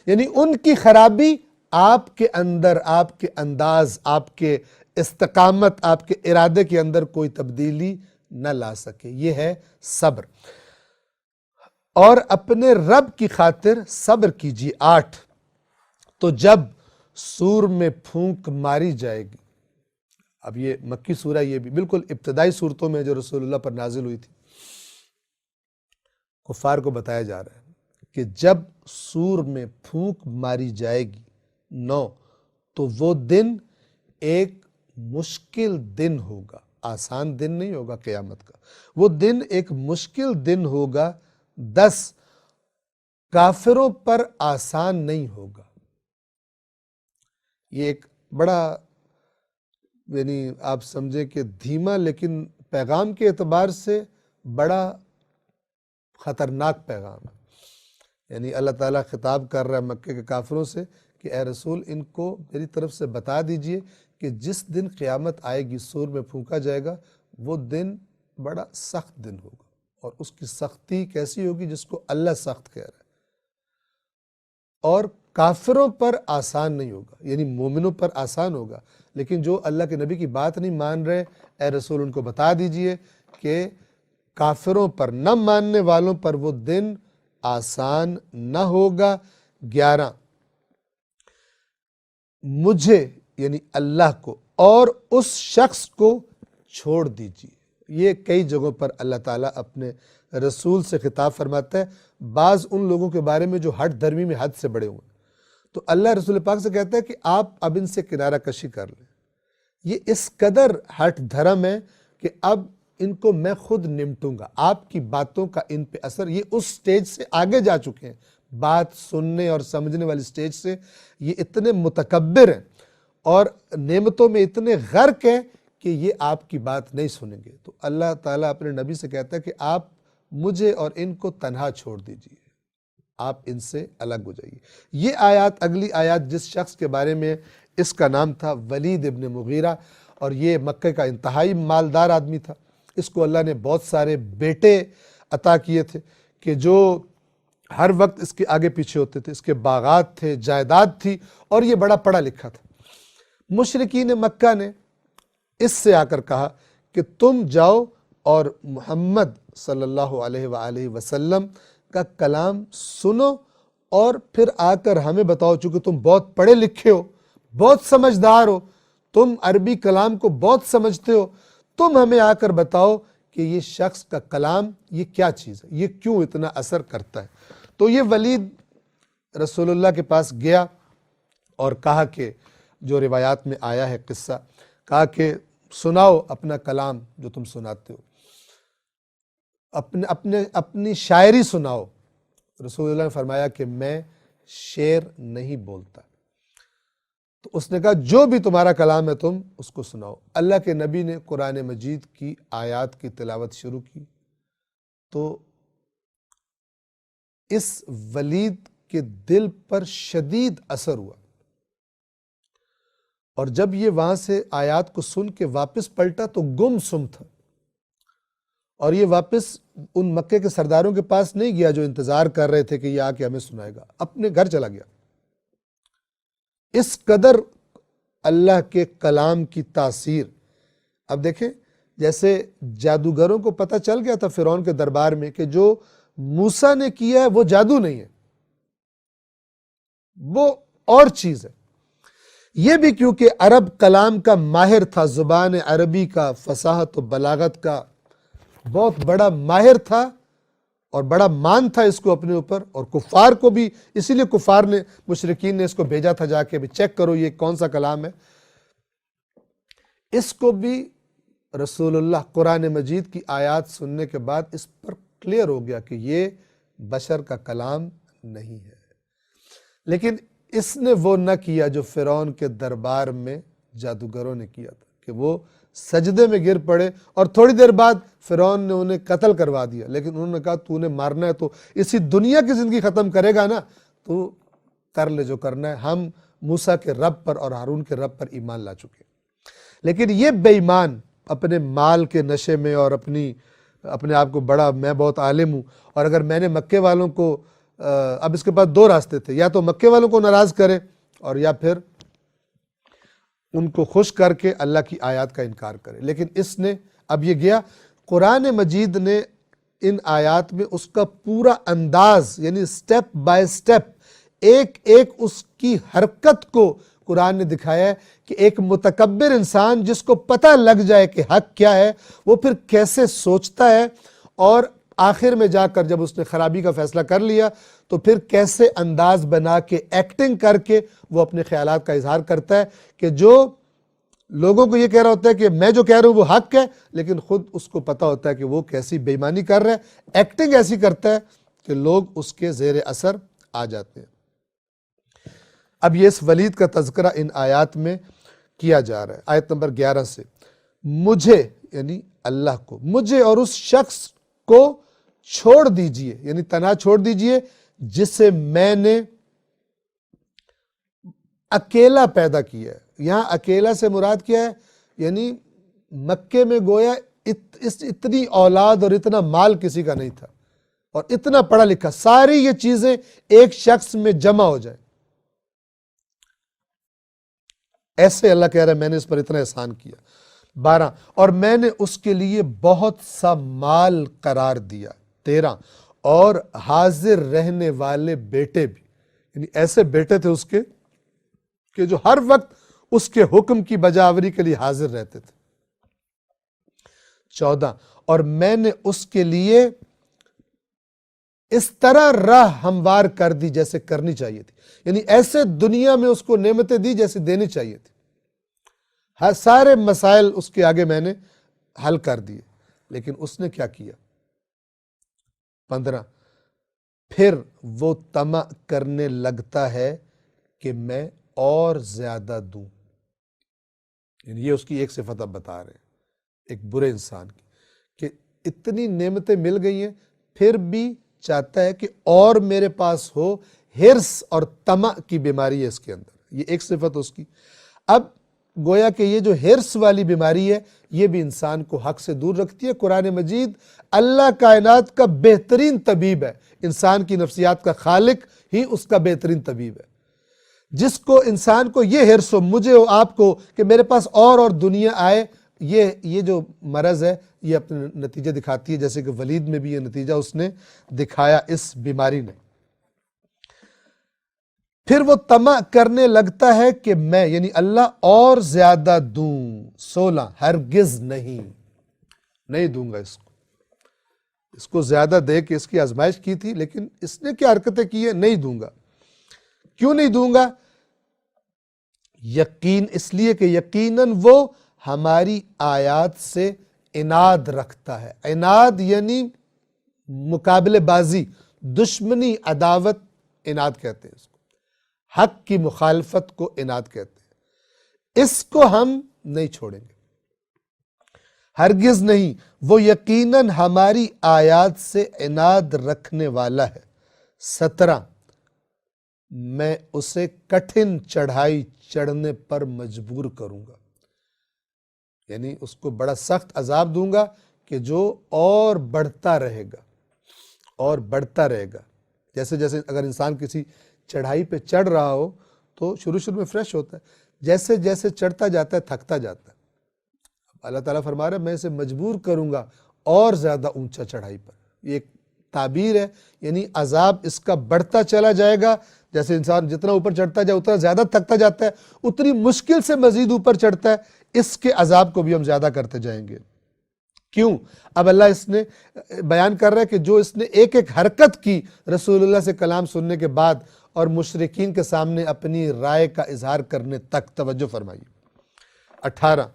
یعنی ان کی خرابی آپ کے اندر، آپ کے انداز، آپ کے استقامت، آپ کے ارادے کے اندر کوئی تبدیلی نہ لا سکے۔ یہ ہے صبر۔ اور اپنے رب کی خاطر صبر کیجیے۔ 8 تو جب سور میں پھونک ماری جائے گی، اب یہ مکی سورہ، یہ بھی بالکل ابتدائی صورتوں میں جو رسول اللہ پر نازل ہوئی تھی، کفار کو بتایا جا رہا ہے کہ جب سور میں پھونک ماری جائے گی 9 تو وہ دن ایک مشکل دن ہوگا۔ آسان دن نہیں ہوگا قیامت کا، وہ دن ایک مشکل دن ہوگا، 10 کافروں پر آسان نہیں ہوگا۔ یہ ایک بڑا یعنی آپ سمجھیں کہ دھیما لیکن پیغام کے اعتبار سے بڑا خطرناک پیغام ہے۔ یعنی اللہ تعالیٰ خطاب کر رہا ہے مکے کے کافروں سے کہ اے رسول ان کو میری طرف سے بتا دیجئے کہ جس دن قیامت آئے گی، سور میں پھونکا جائے گا، وہ دن بڑا سخت دن ہوگا، اور اس کی سختی کیسی ہوگی جس کو اللہ سخت کہہ رہا ہے، اور کافروں پر آسان نہیں ہوگا، یعنی مومنوں پر آسان ہوگا، لیکن جو اللہ کے نبی کی بات نہیں مان رہے، اے رسول ان کو بتا دیجئے کہ کافروں پر، نہ ماننے والوں پر وہ دن آسان نہ ہوگا۔ 11 مجھے یعنی اللہ کو اور اس شخص کو چھوڑ دیجیے۔ یہ کئی جگہوں پر اللہ تعالیٰ اپنے رسول سے خطاب فرماتا ہے، بعض ان لوگوں کے بارے میں جو ہٹ دھرمی میں حد سے بڑے ہوئے، تو اللہ رسول پاک سے کہتا ہے کہ آپ اب ان سے کنارہ کشی کر لیں۔ یہ اس قدر ہٹ دھرم ہے کہ اب ان کو میں خود نمٹوں گا، آپ کی باتوں کا ان پہ اثر، یہ اس سٹیج سے آگے جا چکے ہیں، بات سننے اور سمجھنے والی سٹیج سے یہ اتنے متکبر ہیں اور نعمتوں میں اتنے غرق ہیں کہ یہ آپ کی بات نہیں سنیں گے۔ تو اللہ تعالیٰ اپنے نبی سے کہتا ہے کہ آپ مجھے اور ان کو تنہا چھوڑ دیجئے، آپ ان سے الگ ہو جائیے۔ یہ آیات، اگلی آیات جس شخص کے بارے میں، اس کا نام تھا ولید ابن مغیرہ، اور یہ مکہ کا انتہائی مالدار آدمی تھا۔ اس کو اللہ نے بہت سارے بیٹے عطا کیے تھے کہ جو ہر وقت اس کے آگے پیچھے ہوتے تھے، اس کے باغات تھے، جائیداد تھی، اور یہ بڑا پڑھا لکھا تھا۔ مشرکین مکہ نے اس سے آ کر کہا کہ تم جاؤ اور محمد صلی اللہ علیہ وآلہ وسلم کا کلام سنو، اور پھر آ کر ہمیں بتاؤ، چونکہ تم بہت پڑھے لکھے ہو، بہت سمجھدار ہو، تم عربی کلام کو بہت سمجھتے ہو، تم ہمیں آ کر بتاؤ کہ یہ شخص کا کلام یہ کیا چیز ہے، یہ کیوں اتنا اثر کرتا ہے۔ تو یہ ولید رسول اللہ کے پاس گیا اور کہا کہ جو روایات میں آیا ہے قصہ، کہا کہ سناؤ اپنا کلام جو تم سناتے ہو، اپنی شاعری سناؤ۔ رسول اللہ نے فرمایا کہ میں شعر نہیں بولتا۔ تو اس نے کہا جو بھی تمہارا کلام ہے تم اس کو سناؤ۔ اللہ کے نبی نے قرآن مجید کی آیات کی تلاوت شروع کی، تو اس ولید کے دل پر شدید اثر ہوا، اور جب یہ وہاں سے آیات کو سن کے واپس پلٹا تو گم سم تھا، اور یہ واپس ان مکے کے سرداروں کے پاس نہیں گیا جو انتظار کر رہے تھے کہ یہ آ کے ہمیں سنائے گا، اپنے گھر چلا گیا۔ اس قدر اللہ کے کلام کی تاثیر۔ اب دیکھیں، جیسے جادوگروں کو پتہ چل گیا تھا فرعون کے دربار میں کہ جو موسیٰ نے کیا ہے وہ جادو نہیں ہے، وہ اور چیز ہے۔ یہ بھی کیونکہ عرب کلام کا ماہر تھا، زبان عربی کا، فصاحت و بلاغت کا بہت بڑا ماہر تھا، اور بڑا مان تھا اس کو اپنے اوپر، اور کفار کو بھی، اسی لیے کفار نے، مشرکین نے اس کو بھیجا تھا جا کے بھی چیک کرو یہ کون سا کلام ہے۔ اس کو بھی رسول اللہ قرآن مجید کی آیات سننے کے بعد اس پر کلیئر ہو گیا کہ یہ بشر کا کلام نہیں ہے۔ لیکن اس نے وہ نہ کیا جو فرعون کے دربار میں جادوگروں نے کیا تھا، کہ وہ سجدے میں گر پڑے اور تھوڑی دیر بعد فرعون نے انہیں قتل کروا دیا، لیکن انہوں نے کہا تو نے مارنا ہے تو اسی دنیا کی زندگی ختم کرے گا نا، تو کر لے جو کرنا ہے، ہم موسیٰ کے رب پر اور ہارون کے رب پر ایمان لا چکے۔ لیکن یہ بے ایمان اپنے مال کے نشے میں اور اپنے آپ کو بڑا، میں بہت عالم ہوں، اور اگر میں نے مکے والوں کو، اب اس کے پاس دو راستے تھے، یا تو مکے والوں کو ناراض کرے اور یا پھر ان کو خوش کر کے اللہ کی آیات کا انکار کرے۔ لیکن اس نے اب یہ گیا، قرآن مجید نے ان آیات میں اس کا پورا انداز، یعنی سٹیپ بائی سٹیپ، ایک ایک اس کی حرکت کو قرآن نے دکھایا ہے کہ ایک متکبر انسان جس کو پتہ لگ جائے کہ حق کیا ہے، وہ پھر کیسے سوچتا ہے، اور آخر میں جا کر جب اس نے خرابی کا فیصلہ کر لیا تو پھر کیسے انداز بنا کے، ایکٹنگ کر کے وہ اپنے خیالات کا اظہار کرتا ہے، کہ جو لوگوں کو یہ کہہ رہا ہوتا ہے کہ میں جو کہہ رہا ہوں وہ حق ہے، لیکن خود اس کو پتہ ہوتا ہے کہ وہ کیسی بے ایمانی کر رہا ہے، ایکٹنگ ایسی کرتا ہے کہ لوگ اس کے زیر اثر آ جاتے ہیں۔ اب یہ اس ولید کا تذکرہ ان آیات میں کیا جا رہا ہے، آیت نمبر 11 سے، مجھے یعنی اللہ کو، مجھے اور اس شخص کو چھوڑ دیجئے، یعنی تنہا چھوڑ دیجئے جسے میں نے اکیلا پیدا کیا ہے۔ یہاں اکیلا سے مراد کیا ہے؟ یعنی مکے میں گویا اتنی اولاد اور اتنا مال کسی کا نہیں تھا، اور اتنا پڑھا لکھا، ساری یہ چیزیں ایک شخص میں جمع ہو جائیں، ایسے اللہ کہہ رہا ہے میں نے اس پر اتنا احسان کیا۔ 12، اور میں نے اس کے لیے بہت سا مال قرار دیا۔ 13، اور حاضر رہنے والے بیٹے بھی، یعنی ایسے بیٹے تھے اس کے کہ جو ہر وقت اس کے حکم کی بجاوری کے لیے حاضر رہتے تھے۔ 14، اور میں نے اس کے لیے اس طرح راہ ہموار کر دی جیسے کرنی چاہیے تھی، یعنی ایسے دنیا میں اس کو نعمتیں دی جیسے دینی چاہیے تھی، ہر سارے مسائل اس کے آگے میں نے حل کر دیے، لیکن اس نے کیا کیا؟ 15، پھر وہ طمع کرنے لگتا ہے کہ میں اور زیادہ دوں، یعنی یہ اس کی ایک صفت اب بتا رہے ہیں ایک برے انسان کی، کہ اتنی نعمتیں مل گئی ہیں پھر بھی چاہتا ہے کہ اور میرے پاس ہو، ہرس اور طمع کی بیماری ہے اس کے اندر، یہ ایک صفت اس کی۔ اب گویا کہ یہ جو ہرس والی بیماری ہے یہ بھی انسان کو حق سے دور رکھتی ہے۔ قرآن مجید اللہ کائنات کا بہترین طبیب ہے، انسان کی نفسیات کا خالق ہی اس کا بہترین طبیب ہے، جس کو انسان کو یہ ہرس ہو، مجھے ہو، آپ کو، کہ میرے پاس اور دنیا آئے، یہ جو مرض ہے یہ اپنے نتیجے دکھاتی ہے، جیسے کہ ولید میں بھی یہ نتیجہ اس نے دکھایا اس بیماری نے۔ پھر وہ طمع کرنے لگتا ہے کہ میں یعنی اللہ اور زیادہ دوں۔ 16، ہرگز نہیں دوں گا اس کو زیادہ دے کے اس کی آزمائش کی تھی، لیکن اس نے کیا حرکتیں کی ہیں؟ نہیں دوں گا۔ کیوں نہیں دوں گا؟ اس لیے کہ یقیناً وہ ہماری آیات سے عناد رکھتا ہے۔ عناد یعنی مقابلے بازی، دشمنی، عداوت، عناد کہتے ہیں اس کو، حق کی مخالفت کو عناد کہتے ہیں۔ اس کو ہم نہیں چھوڑیں گے، ہرگز نہیں، وہ یقیناً ہماری آیات سے عناد رکھنے والا ہے۔ 17، میں اسے کٹھن چڑھائی چڑھنے پر مجبور کروں گا، یعنی اس کو بڑا سخت عذاب دوں گا کہ جو اور بڑھتا رہے گا۔ جیسے اگر انسان کسی چڑھائی پہ چڑھ رہا ہو تو شروع میں فریش ہوتا ہے، جیسے جیسے چڑھتا جاتا ہے تھکتا جاتا ہے۔ اللہ تعالیٰ فرما رہا ہے میں اسے مجبور کروں گا اور زیادہ اونچا چڑھائی پر، یہ ایک تعبیر ہے، یعنی عذاب اس کا بڑھتا چلا جائے گا، جیسے انسان جتنا اوپر چڑھتا جائے اتنا زیادہ تھکتا جاتا ہے، اتنی مشکل سے مزید اوپر چڑھتا ہے، اس کے عذاب کو بھی ہم زیادہ کرتے جائیں گے۔ کیوں؟ اب اللہ اس نے بیان کر رہا ہے کہ جو اس نے ایک حرکت کی رسول اللہ سے کلام سننے کے بعد اور مشرکین کے سامنے اپنی رائے کا اظہار کرنے تک، توجہ فرمائیے۔ 18،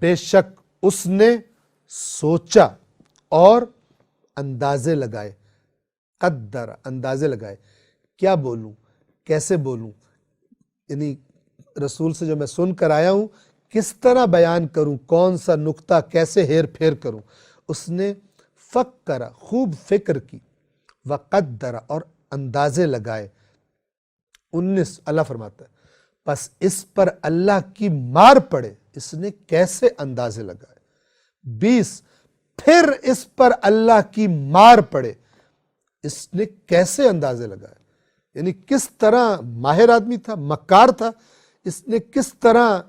بے شک اس نے سوچا اور اندازے لگائے، قدر، اندازے لگائے، کیا بولوں، کیسے بولوں، یعنی رسول سے جو میں سن کر آیا ہوں کس طرح بیان کروں، کون سا نکتہ کیسے ہیر پھیر کروں۔ اس نے فکر، خوب فکر کی، وقدر، اور اندازے لگائے۔ 19، اللہ فرماتا ہے پس اس پر اللہ کی مار پڑے، اس نے کیسے اندازے لگائے۔ 20، پھر اس پر اللہ کی مار پڑے، اس نے کیسے اندازے لگائے، یعنی کس طرح ماہر آدمی تھا، مکار تھا، اس نے کس طرح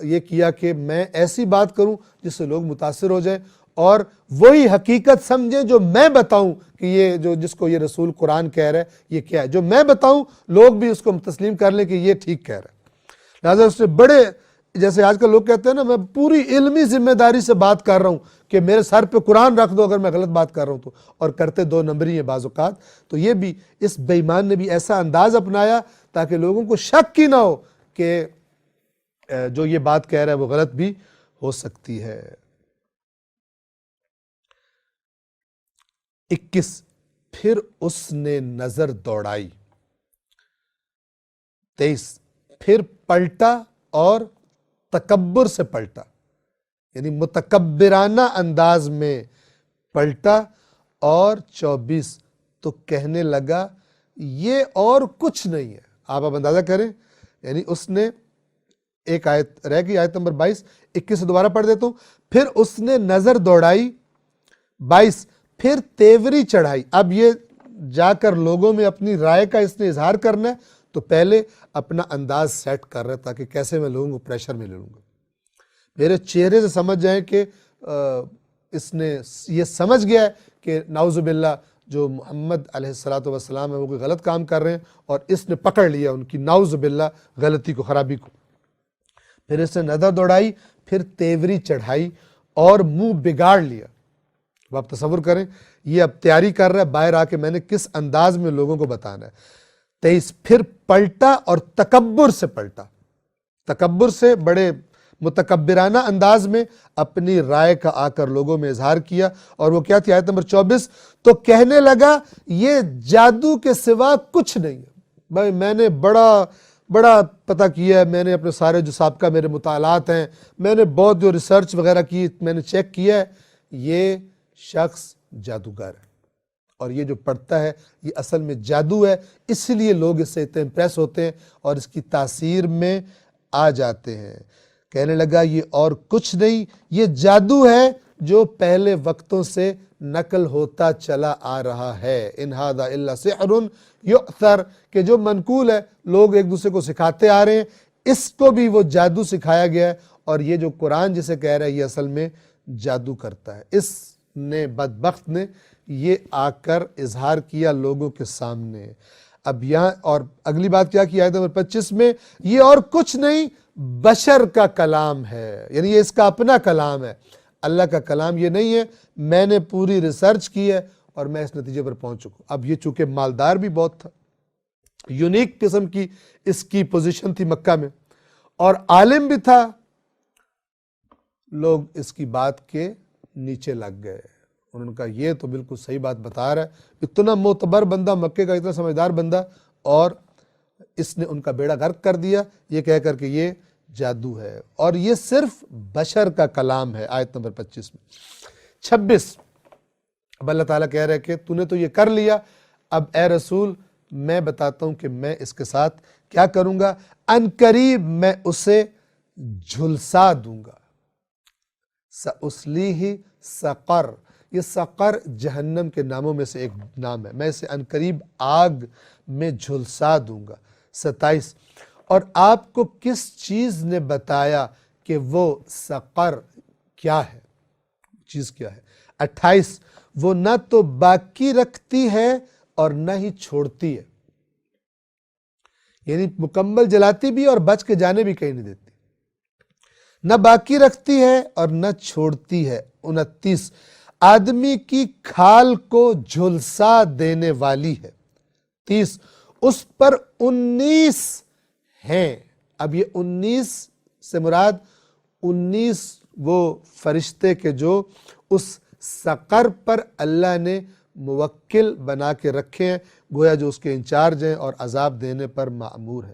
یہ کیا کہ میں ایسی بات کروں جس سے لوگ متاثر ہو جائیں اور وہی حقیقت سمجھیں جو میں بتاؤں کہ یہ جس کو یہ رسول قرآن کہہ رہا ہے یہ کیا ہے، جو میں بتاؤں لوگ بھی اس کو تسلیم کر لیں کہ یہ ٹھیک کہہ رہا ہے۔ لہٰذا اس نے بڑے، جیسے آج کل لوگ کہتے ہیں نا میں پوری علمی ذمہ داری سے بات کر رہا ہوں کہ میرے سر پہ قرآن رکھ دو اگر میں غلط بات کر رہا ہوں تو، اور کرتے 2 نمبری ہیں بعض اوقات۔ تو یہ بھی اس بے ایمان نے بھی ایسا انداز اپنایا تاکہ لوگوں کو شک ہی نہ ہو کہ جو یہ بات کہہ رہا ہے وہ غلط بھی ہو سکتی ہے۔ 21 پھر اس نے نظر دوڑائی۔ 23 پھر پلٹا اور تکبر سے پلٹا، یعنی متکبرانہ انداز میں پلٹا۔ اور 24 تو کہنے لگا یہ اور کچھ نہیں ہے۔ آپ اب اندازہ کریں، یعنی اس نے ایک آیت رہ گئی، آیت نمبر 22، 21 سے دوبارہ پڑھ دیتا ہوں۔ پھر اس نے نظر دوڑائی، 22 پھر تیوری چڑھائی۔ اب یہ جا کر لوگوں میں اپنی رائے کا اس نے اظہار کرنا ہے، تو پہلے اپنا انداز سیٹ کر رہا ہے تاکہ کیسے میں لوگوں کو پریشر میں لے لوں گا۔ میرے چہرے سے سمجھ جائیں کہ اس نے یہ سمجھ گیا ہے کہ نعوذ باللہ جو محمد علیہ السلام ہے وہ کوئی غلط کام کر رہے ہیں، اور اس نے پکڑ لیا ان کی نعوذ باللہ غلطی کو، خرابی کو۔ پھر اس نے نظر دوڑائی، پھر تیوری چڑھائی اور منہ بگاڑ لیا۔ اب آپ تصور کریں، یہ اب تیاری کر رہا ہے باہر آ کے میں نے کس انداز میں لوگوں کو بتانا ہے۔ 23 پھر پلٹا اور تکبر سے پلٹا، تکبر سے بڑے متکبرانہ انداز میں اپنی رائے کا آ کر لوگوں میں اظہار کیا۔ اور وہ کیا تھی؟ آیت نمبر 24 تو کہنے لگا یہ جادو کے سوا کچھ نہیں ہے۔ بھائی میں نے بڑا پتہ کیا ہے، میں نے اپنے سارے جو سابقہ میرے مطالعات ہیں، میں نے بہت جو ریسرچ وغیرہ کی، میں نے چیک کیا ہے، یہ شخص جادوگر ہے، اور یہ جو پڑھتا ہے یہ اصل میں جادو ہے، اس لیے لوگ اس سے اتنے امپریس ہوتے ہیں اور اس کی تاثیر میں آ جاتے ہیں۔ کہنے لگا یہ اور کچھ نہیں، یہ جادو ہے جو پہلے وقتوں سے نقل ہوتا چلا آ رہا ہے۔ ان ھذا الا سحر یؤثر، کہ جو منقول ہے، لوگ ایک دوسرے کو سکھاتے آ رہے ہیں، اس کو بھی وہ جادو سکھایا گیا ہے، اور یہ جو قرآن جسے کہہ رہا ہے یہ اصل میں جادو کرتا ہے۔ اس نے بدبخت نے یہ آ کر اظہار کیا لوگوں کے سامنے۔ اب یہاں اور اگلی بات کیا کی آیت نمبر 25 میں، یہ اور کچھ نہیں بشر کا کلام ہے، یعنی یہ اس کا اپنا کلام ہے، اللہ کا کلام یہ نہیں ہے، میں نے پوری ریسرچ کی ہے اور میں اس نتیجے پر پہنچ چکا ہوں۔ اب یہ چونکہ مالدار بھی بہت تھا، یونیک قسم کی اس کی پوزیشن تھی مکہ میں، اور عالم بھی تھا، لوگ اس کی بات کے نیچے لگ گئے۔ انہوں نے کہا یہ تو بالکل صحیح بات بتا رہا ہے، اتنا معتبر بندہ، مکے کا اتنا سمجھدار بندہ، اور اس نے ان کا بیڑا غرق کر دیا یہ کہہ کر کہ یہ جادو ہے، اور یہ صرف بشر کا کلام ہے۔ آیت نمبر 25 میں 26 اب اللہ تعالیٰ کہہ رہا ہے کہ تو نے تو یہ کر لیا، اب اے رسول میں بتاتا ہوں کہ میں اس کے ساتھ کیا کروں گا، ان قریب میں اسے جھلسا دوں گا۔ سأصلیہ سقر، یہ سقر جہنم کے ناموں میں سے ایک نام ہے، میں اسے ان قریب آگ میں جھلسا دوں گا۔ 27 اور آپ کو کس چیز نے بتایا کہ وہ سقر کیا ہے، چیز کیا ہے۔ 28 وہ نہ تو باقی رکھتی ہے اور نہ ہی چھوڑتی ہے، یعنی مکمل جلاتی بھی اور بچ کے جانے بھی کہیں نہیں دیتی، نہ باقی رکھتی ہے اور نہ چھوڑتی ہے۔ 29 آدمی کی کھال کو جھلسا دینے والی ہے۔ 30 اس پر 19 ہیں۔ اب یہ 19 سے مراد 19 وہ فرشتے کے جو اس سقر پر اللہ نے موکل بنا کے رکھے ہیں، گویا جو اس کے انچارج ہیں اور عذاب دینے پر مأمور ہیں۔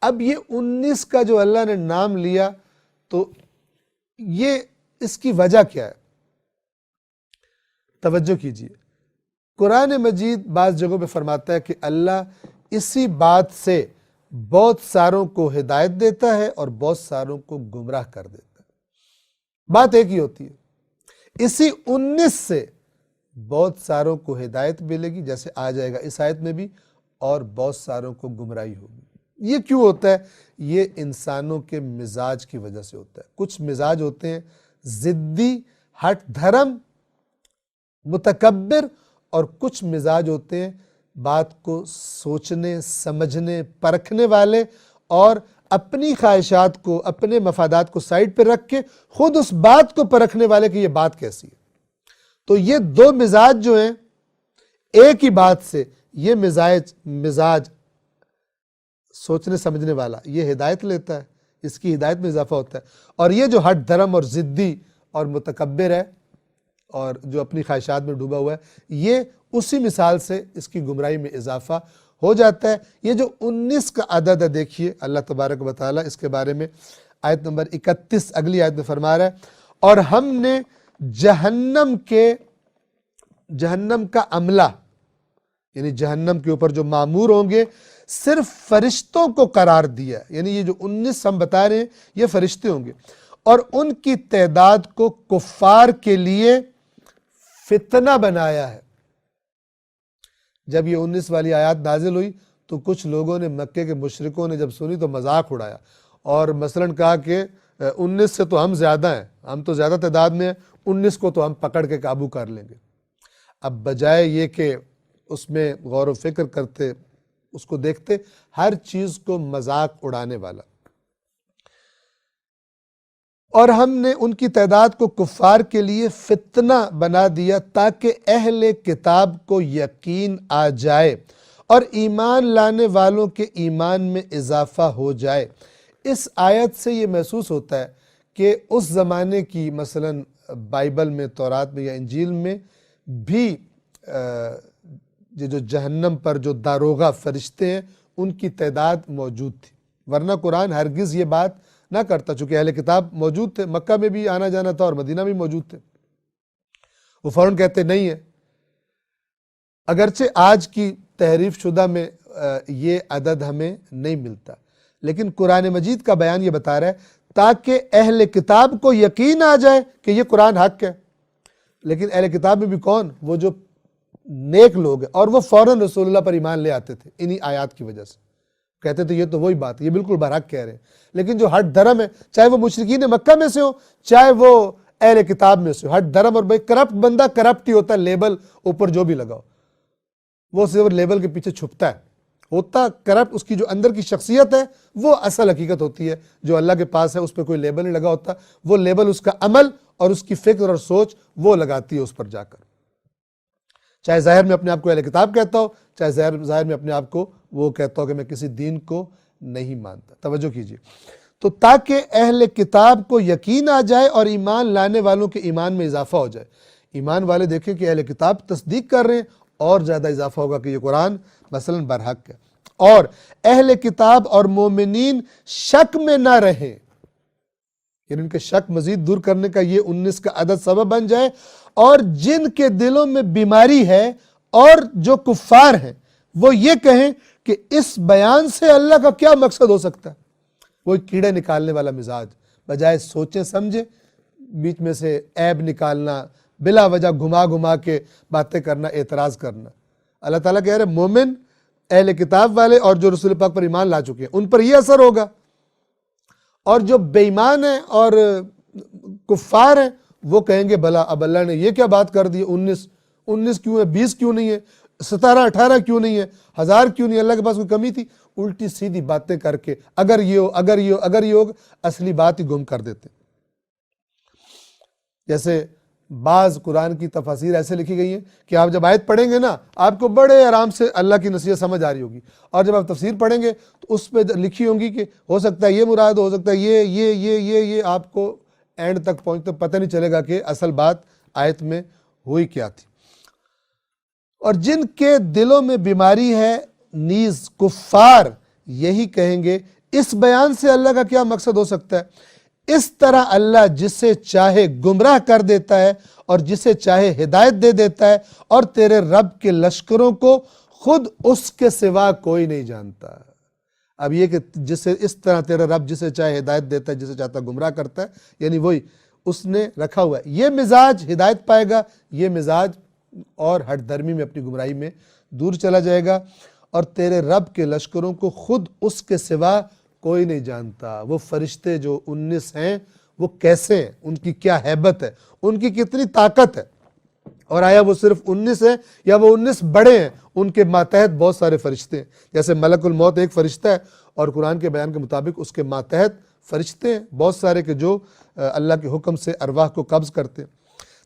اب یہ 19 کا جو اللہ نے نام لیا تو یہ اس کی وجہ کیا ہے؟ توجہ کیجئے، قرآن مجید بعض جگہوں پہ فرماتا ہے کہ اللہ اسی بات سے بہت ساروں کو ہدایت دیتا ہے اور بہت ساروں کو گمراہ کر دیتا ہے۔ بات ایک ہی ہوتی ہے، اسی 19 سے بہت ساروں کو ہدایت ملے گی جیسے آ جائے گا اس آیت میں بھی، اور بہت ساروں کو گمراہی ہوگی۔ یہ کیوں ہوتا ہے؟ یہ انسانوں کے مزاج کی وجہ سے ہوتا ہے۔ کچھ مزاج ہوتے ہیں ضدی، ہٹ دھرم، متکبر، اور کچھ مزاج ہوتے ہیں بات کو سوچنے، سمجھنے، پرکھنے والے، اور اپنی خواہشات کو، اپنے مفادات کو سائڈ پہ رکھ کے خود اس بات کو پرکھنے والے کہ یہ بات کیسی ہے۔ تو یہ دو مزاج جو ہیں ایک ہی بات سے، یہ مزاج سوچنے سمجھنے والا یہ ہدایت لیتا ہے، اس کی ہدایت میں اضافہ ہوتا ہے۔ اور یہ جو ہٹ دھرم اور ضدی اور متکبر ہے اور جو اپنی خواہشات میں ڈوبا ہوا ہے، یہ اسی مثال سے اس کی گمراہی میں اضافہ ہو جاتا ہے۔ یہ جو 19 کا عدد ہے، دیکھیے اللہ تبارک و تعالیٰ اس کے بارے میں آیت نمبر 31 اگلی آیت میں فرما رہا ہے، اور ہم نے جہنم کا عملہ، یعنی جہنم کے اوپر جو معمور ہوں گے، صرف فرشتوں کو قرار دیا ہے۔ یعنی یہ جو 19 ہم بتا رہے ہیں یہ فرشتے ہوں گے، اور ان کی تعداد کو کفار کے لیے فتنہ بنایا ہے۔ جب یہ 19 والی آیات نازل ہوئی تو کچھ لوگوں نے، مکے کے مشرکوں نے جب سنی تو مذاق اڑایا، اور مثلاً کہا کہ 19 سے تو ہم زیادہ ہیں، ہم تو زیادہ تعداد میں ہیں، 19 کو تو ہم پکڑ کے قابو کر لیں گے۔ اب بجائے یہ کہ اس میں غور و فکر کرتے، اس کو دیکھتے ہر چیز کو مذاق اڑانے والا۔ اور ہم نے ان کی تعداد کو کفار کے لیے فتنہ بنا دیا تاکہ اہل کتاب کو یقین آ جائے اور ایمان لانے والوں کے ایمان میں اضافہ ہو جائے۔ اس آیت سے یہ محسوس ہوتا ہے کہ اس زمانے کی مثلاً بائبل میں، تورات میں یا انجیل میں بھی یہ جو جہنم پر جو داروغہ فرشتے ہیں ان کی تعداد موجود تھی، ورنہ قرآن ہرگز یہ بات نہ کرتا، چونکہ اہل کتاب موجود تھے، مکہ میں بھی آنا جانا تھا اور مدینہ بھی موجود تھے، وہ فوراً کہتے نہیں ہے۔ اگرچہ آج کی تحریف شدہ میں یہ عدد ہمیں نہیں ملتا، لیکن قرآن مجید کا بیان یہ بتا رہا ہے تاکہ اہل کتاب کو یقین آ جائے کہ یہ قرآن حق ہے۔ لیکن اہل کتاب میں بھی کون؟ وہ جو نیک لوگ ہیں، اور وہ فوراً رسول اللہ پر ایمان لے آتے تھے انہی آیات کی وجہ سے، کہتے تھے یہ تو وہی بات، یہ بالکل برحق کہہ رہے ہیں۔ لیکن جو ہٹ دھرم ہے، چاہے وہ مشرکین مکہ میں سے ہو، چاہے وہ اہل کتاب میں سے ہو، ہٹ دھرم، اور بھائی کرپٹ بندہ کرپٹ ہی ہوتا ہے، لیبل اوپر جو بھی لگاؤ، وہ صرف لیبل کے پیچھے چھپتا ہے، ہوتا کرپٹ، اس کی جو اندر کی شخصیت ہے وہ اصل حقیقت ہوتی ہے جو اللہ کے پاس ہے، اس پہ کوئی لیبل نہیں لگا ہوتا، وہ لیبل اس کا عمل اور اس کی فکر اور سوچ وہ لگاتی ہے اس پر جا کر، چاہے ظاہر میں اپنے آپ کو اہل کتاب کہتا ہو، چاہے ظاہر میں اپنے آپ کو وہ کہتا ہو کہ میں کسی دین کو نہیں مانتا۔ توجہ کیجیے، تو تاکہ اہل کتاب کو یقین آ جائے اور ایمان لانے والوں کے ایمان میں اضافہ ہو جائے۔ ایمان والے دیکھیں کہ اہل کتاب تصدیق کر رہے ہیں، اور زیادہ اضافہ ہوگا کہ یہ قرآن مثلاً برحق ہے، اور اہل کتاب اور مومنین شک میں نہ رہیں، یعنی ان کے شک مزید دور کرنے کا یہ 19 کا عدد سبب بن جائے، اور جن کے دلوں میں بیماری ہے اور جو کفار ہیں وہ یہ کہیں کہ اس بیان سے اللہ کا کیا مقصد ہو سکتا ہے۔ وہ کیڑے نکالنے والا مزاج، بجائے سوچیں سمجھیں، بیچ میں سے عیب نکالنا، بلا وجہ گھما کے باتیں کرنا، اعتراض کرنا۔ اللہ تعالیٰ کہہ رہے مومن، اہل کتاب والے اور جو رسول پاک پر ایمان لا چکے ہیں ان پر یہ اثر ہوگا، اور جو بے ایمان ہیں اور کفار ہیں وہ کہیں گے بھلا اب اللہ نے یہ کیا بات کر دی، 19 کیوں ہے، 20 کیوں نہیں ہے، 17 18 کیوں نہیں ہے، 1000 کیوں نہیں ہے، اللہ کے پاس کوئی کمی تھی؟ الٹی سیدھی باتیں کر کے اگر یہ ہو، اگر یہ ہو، اگر یہ ہو، اصلی بات ہی گم کر دیتے۔ جیسے بعض قرآن کی تفاسیر ایسے لکھی گئی ہیں کہ آپ جب آیت پڑھیں گے نا آپ کو بڑے آرام سے اللہ کی نصیحت سمجھ آ رہی ہوگی، اور جب آپ تفسیر پڑھیں گے تو اس پہ لکھی ہوں گی کہ ہو سکتا ہے یہ مراد، ہو سکتا ہے یہ آپ کو اینڈ تک پہنچتے پتہ نہیں چلے گا کہ اصل بات آیت میں ہوئی کیا تھی۔ اور جن کے دلوں میں بیماری ہے نیز کفار یہی کہیں گے اس بیان سے اللہ کا کیا مقصد ہو سکتا ہے۔ اس طرح اللہ جسے چاہے گمراہ کر دیتا ہے اور جسے چاہے ہدایت دے دیتا ہے، اور تیرے رب کے لشکروں کو خود اس کے سوا کوئی نہیں جانتا۔ اب یہ کہ جسے اس طرح تیرا رب جسے چاہے ہدایت دیتا ہے، جسے چاہتا گمراہ کرتا ہے، یعنی وہی اس نے رکھا ہوا ہے، یہ مزاج ہدایت پائے گا، یہ مزاج اور ہٹ دھرمی میں اپنی گمراہی میں دور چلا جائے گا۔ اور تیرے رب کے لشکروں کو خود اس کے سوا کوئی نہیں جانتا۔ وہ فرشتے جو 19 ہیں وہ کیسے ہیں، ان کی کیا ہیبت ہے، ان کی کتنی طاقت ہے، اور آیا وہ صرف 19 ہیں یا وہ 19 بڑے ہیں، ان کے ماتحت بہت سارے فرشتے ہیں۔ جیسے ملک الموت ایک فرشتہ ہے، اور قرآن کے بیان کے مطابق اس کے ماتحت فرشتے ہیں بہت سارے کہ جو اللہ کے حکم سے ارواح کو قبض کرتے ہیں۔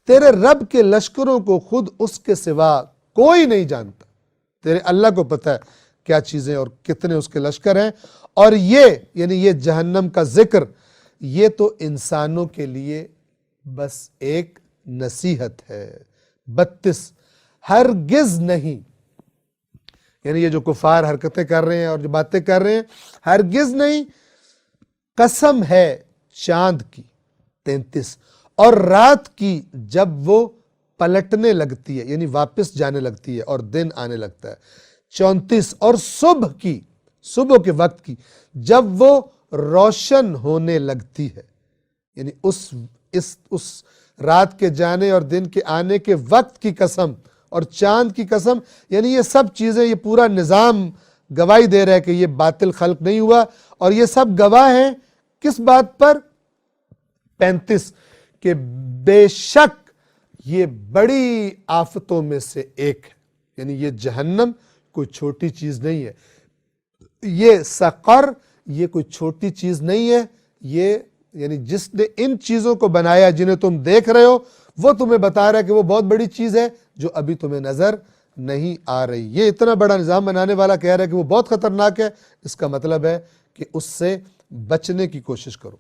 تیرے رب کے لشکروں کو خود اس کے سوا کوئی نہیں جانتا۔ تیرے اللہ کو پتہ ہے کیا چیزیں اور کتنے اس کے لشکر ہیں. اور یہ یعنی یہ جہنم کا ذکر یہ تو انسانوں کے لیے بس ایک نصیحت ہے. 32 ہرگز نہیں، یعنی یہ جو کفار حرکتیں کر رہے ہیں اور جو باتیں کر رہے ہیں، ہرگز نہیں، قسم ہے چاند کی. 33 اور رات کی جب وہ پلٹنے لگتی ہے یعنی واپس جانے لگتی ہے اور دن آنے لگتا ہے. 34 اور صبح کی، صبح کے وقت کی جب وہ روشن ہونے لگتی ہے، یعنی اس رات کے جانے اور دن کے آنے کے وقت کی قسم اور چاند کی قسم، یعنی یہ سب چیزیں، یہ پورا نظام گواہی دے رہا ہے کہ یہ باطل خلق نہیں ہوا. اور یہ سب گواہ ہیں کس بات پر؟ 35 کہ بے شک یہ بڑی آفتوں میں سے ایک ہے. یعنی یہ جہنم کوئی چھوٹی چیز نہیں ہے، یہ سقر یہ کوئی چھوٹی چیز نہیں ہے. یہ یعنی جس نے ان چیزوں کو بنایا جنہیں تم دیکھ رہے ہو، وہ تمہیں بتا رہا ہے کہ وہ بہت بڑی چیز ہے جو ابھی تمہیں نظر نہیں آ رہی. یہ اتنا بڑا نظام بنانے والا کہہ رہا ہے کہ وہ بہت خطرناک ہے. اس کا مطلب ہے کہ اس سے بچنے کی کوشش کرو.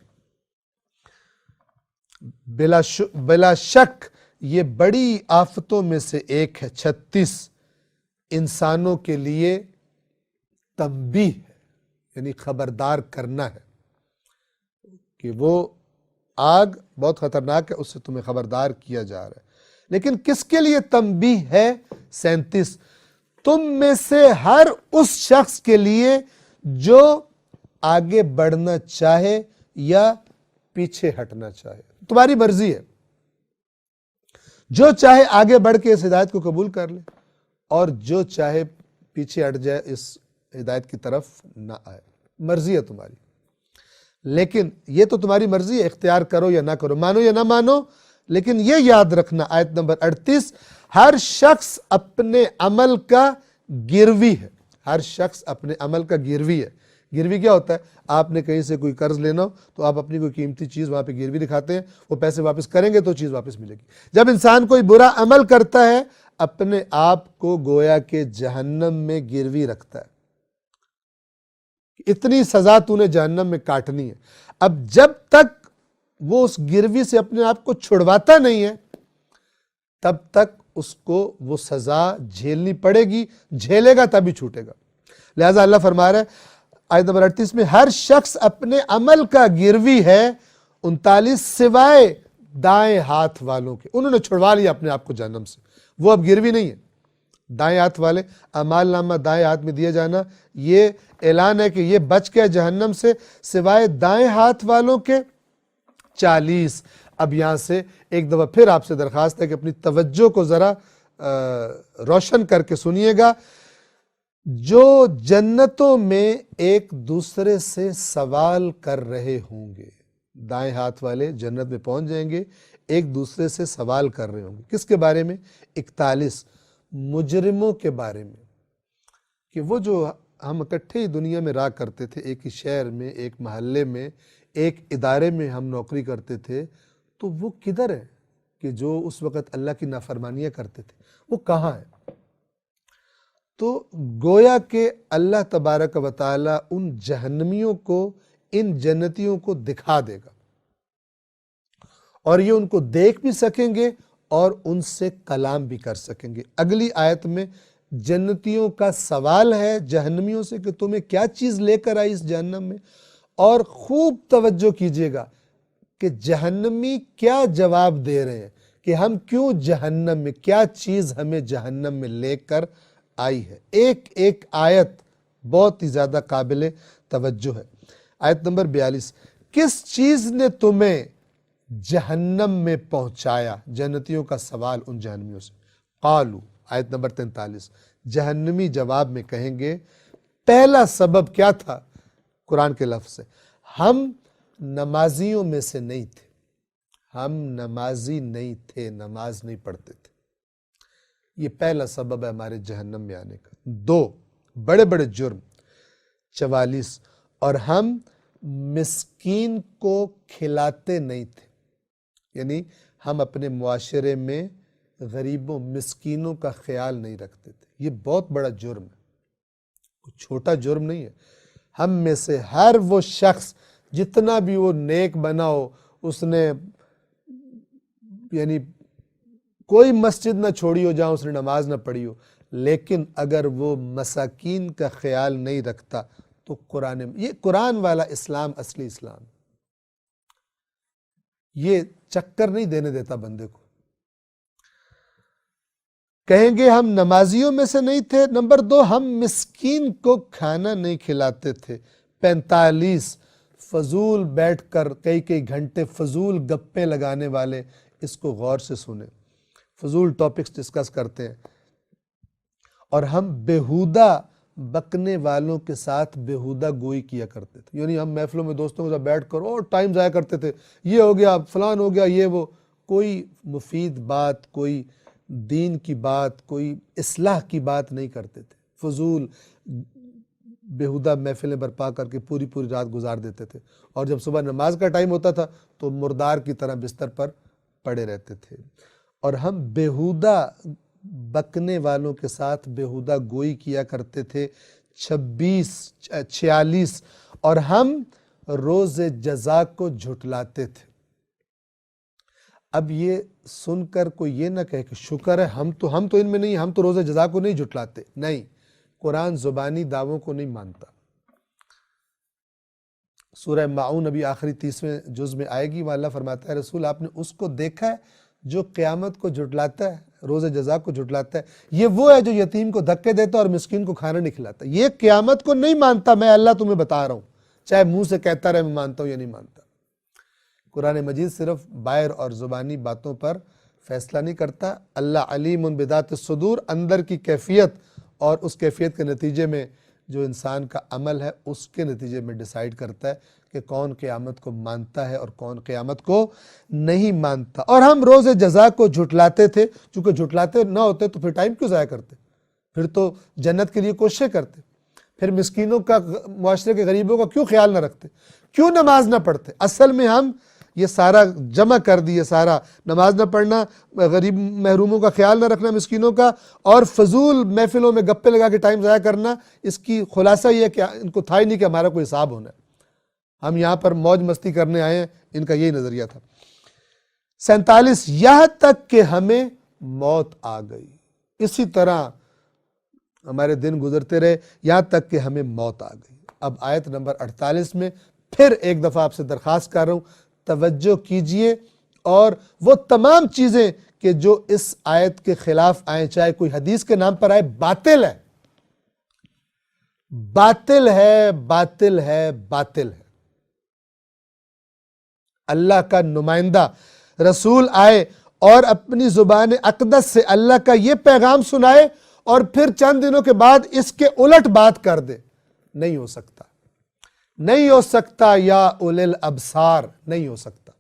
بلا شک یہ بڑی آفتوں میں سے ایک ہے. 36 انسانوں کے لیے تنبیہ ہے، یعنی خبردار کرنا ہے کہ وہ آگ بہت خطرناک ہے، اس سے تمہیں خبردار کیا جا رہا ہے. لیکن کس کے لیے تنبیہ ہے؟ 37 تم میں سے ہر اس شخص کے لیے جو آگے بڑھنا چاہے یا پیچھے ہٹنا چاہے. تمہاری مرضی ہے، جو چاہے آگے بڑھ کے اس ہدایت کو قبول کر لے اور جو چاہے پیچھے ہٹ جائے، اس ہدایت کی طرف نہ آئے. مرضی ہے تمہاری، لیکن یہ تو تمہاری مرضی ہے، اختیار کرو یا نہ کرو، مانو یا نہ مانو. لیکن یہ یاد رکھنا، آیت نمبر 38 ہر شخص اپنے عمل کا گروی ہے. ہر شخص اپنے عمل کا گروی ہے. گروی کیا ہوتا ہے؟ آپ نے کہیں سے کوئی قرض لینا ہو تو آپ اپنی کوئی قیمتی چیز وہاں پہ گروی دکھاتے ہیں، وہ پیسے واپس کریں گے تو چیز واپس ملے گی. جب انسان کوئی برا عمل کرتا ہے، اپنے آپ کو گویا کہ جہنم میں گروی رکھتا ہے، اتنی سزا تو نے جہنم میں کاٹنی ہے. اب جب تک وہ اس گروی سے اپنے آپ کو چھڑواتا نہیں ہے، تب تک اس کو وہ سزا جھیلنی پڑے گی، جھیلے گا تبھی چھوٹے گا. لہذا اللہ فرما رہا ہے آیت نمبر 38 میں ہر شخص اپنے عمل کا گروی ہے. 39 سوائے دائیں ہاتھ والوں کے، انہوں نے چھڑوا لیا اپنے آپ کو جہنم سے، وہ اب گروی نہیں ہے. دائیں ہاتھ والے، اعمال نامہ دائیں ہاتھ میں دیا جانا، یہ اعلان ہے کہ یہ بچ گئے جہنم سے، سوائے دائیں ہاتھ والوں کے. 40 اب یہاں سے ایک دفعہ پھر آپ سے درخواست ہے کہ اپنی توجہ کو ذرا روشن کر کے سنیے گا. جو جنتوں میں ایک دوسرے سے سوال کر رہے ہوں گے، دائیں ہاتھ والے جنت میں پہنچ جائیں گے، ایک دوسرے سے سوال کر رہے ہوں گے. کس کے بارے میں؟ 41 مجرموں کے بارے میں، کہ وہ جو ہم اکٹھے ہی دنیا میں رہا کرتے تھے، ایک ہی شہر میں، ایک محلے میں، ایک ادارے میں ہم نوکری کرتے تھے، تو وہ کدھر ہے کہ جو اس وقت اللہ کی نافرمانیاں کرتے تھے؟ وہ کہاں ہے؟ تو گویا کہ اللہ تبارک و تعالی ان جہنمیوں کو ان جنتیوں کو دکھا دے گا، اور یہ ان کو دیکھ بھی سکیں گے اور ان سے کلام بھی کر سکیں گے. اگلی آیت میں جنتیوں کا سوال ہے جہنمیوں سے کہ تمہیں کیا چیز لے کر آئی اس جہنم میں، اور خوب توجہ کیجئے گا کہ جہنمی کیا جواب دے رہے ہیں کہ ہم کیوں جہنم میں، کیا چیز ہمیں جہنم میں لے کر آئی ہے. ایک ایک آیت بہت ہی زیادہ قابل توجہ ہے. آیت نمبر 42 کس چیز نے تمہیں جہنم میں پہنچایا؟ جنتیوں کا سوال ان جہنمیوں سے. قالو آیت نمبر 43 جہنمی جواب میں کہیں گے، پہلا سبب کیا تھا؟ قرآن کے لفظ سے، ہم نمازیوں میں سے نہیں تھے، ہم نمازی نہیں تھے، نماز نہیں پڑھتے تھے. یہ پہلا سبب ہے ہمارے جہنم میں آنے کا. 2 بڑے بڑے جرم. 44 اور ہم مسکین کو کھلاتے نہیں تھے، یعنی ہم اپنے معاشرے میں غریبوں مسکینوں کا خیال نہیں رکھتے تھے. یہ بہت بڑا جرم ہے. کوئی چھوٹا جرم نہیں ہے. ہم میں سے ہر وہ شخص جتنا بھی وہ نیک بنا ہو، اس نے یعنی کوئی مسجد نہ چھوڑی ہو جہاں اس نے نماز نہ پڑھی ہو، لیکن اگر وہ مساکین کا خیال نہیں رکھتا تو یہ قرآن والا اسلام اصلی اسلام، یہ چکر نہیں دینے دیتا بندے کو. کہیں گے ہم نمازیوں میں سے نہیں تھے. نمبر 2، ہم مسکین کو کھانا نہیں کھلاتے تھے. 45 فضول بیٹھ کر کئی گھنٹے فضول گپیں لگانے والے اس کو غور سے سنیں، فضول ٹاپکس ڈسکس کرتے ہیں. اور ہم بیہودہ بکنے والوں کے ساتھ بیہودہ گوئی کیا کرتے تھے. یعنی ہم محفلوں میں دوستوں کے ساتھ بیٹھ کر اور ٹائم ضائع کرتے تھے، یہ ہو گیا فلان ہو گیا یہ وہ. کوئی مفید بات، کوئی دین کی بات، کوئی اصلاح کی بات نہیں کرتے تھے. فضول بیہودہ محفلیں برپا کر کے پوری رات گزار دیتے تھے، اور جب صبح نماز کا ٹائم ہوتا تھا تو مردار کی طرح بستر پر پڑے رہتے تھے. اور ہم بیہودہ بکنے والوں کے ساتھ بیہودہ گوئی کیا کرتے تھے. 46 اور ہم روز جزا کو جھٹلاتے تھے. اب یہ سن کر کوئی یہ نہ کہے کہ شکر ہے ہم تو ان میں نہیں، ہم تو روز جزا کو نہیں جھٹلاتے. نہیں، قرآن زبانی دعووں کو نہیں مانتا. سورہ معون ابھی آخری 30ویں جز میں آئے گی، وہاں اللہ فرماتا ہے رسول آپ نے اس کو دیکھا ہے جو قیامت کو جھٹلاتا ہے، روز جزا کو جھٹلاتا ہے. یہ وہ ہے جو یتیم کو دھکے دیتا اور مسکین کو کھانا نہیں کھلاتا. یہ قیامت کو نہیں مانتا. میں اللہ تمہیں بتا رہا ہوں، چاہے منہ سے کہتا رہے میں مانتا ہوں یا نہیں مانتا. قرآن مجید صرف باہر اور زبانی باتوں پر فیصلہ نہیں کرتا. اللہ علیم بذات الصدور، اندر کی کیفیت اور اس کیفیت کے نتیجے میں جو انسان کا عمل ہے اس کے نتیجے میں ڈیسائیڈ کرتا ہے کہ کون قیامت کو مانتا ہے اور کون قیامت کو نہیں مانتا. اور ہم روز جزا کو جھٹلاتے تھے. چونکہ جھٹلاتے نہ ہوتے تو پھر ٹائم کیوں ضائع کرتے؟ پھر تو جنت کے لیے کوششیں کرتے. پھر مسکینوں کا، معاشرے کے غریبوں کا کیوں خیال نہ رکھتے؟ کیوں نماز نہ پڑھتے؟ اصل میں ہم یہ سارا جمع کر دیے، سارا نماز نہ پڑھنا، غریب محروموں کا خیال نہ رکھنا، مسکینوں کا، اور فضول محفلوں میں گپے لگا کے ٹائم ضائع کرنا. اس کی خلاصہ یہ ہے کہ ان کو تھا ہی نہیں کہ ہمارا کوئی حساب ہونا ہے، ہم یہاں پر موج مستی کرنے آئے ہیں. ان کا یہی نظریہ تھا. 47 یہاں تک کہ ہمیں موت آ گئی. اسی طرح ہمارے دن گزرتے رہے یہاں تک کہ ہمیں موت آ گئی. اب آیت نمبر 48 میں پھر ایک دفعہ آپ سے درخواست کر رہا ہوں، توجہ کیجئے، اور وہ تمام چیزیں کہ جو اس آیت کے خلاف آئیں، چاہے کوئی حدیث کے نام پر آئے، باطل ہے، باطل ہے، باطل ہے، باطل ہے. اللہ کا نمائندہ رسول آئے اور اپنی زبان اقدس سے اللہ کا یہ پیغام سنائے اور پھر چند دنوں کے بعد اس کے الٹ بات کر دے. نہیں ہو سکتا، نہیں ہو سکتا. یا اولی الابصار، نہیں ہو سکتا.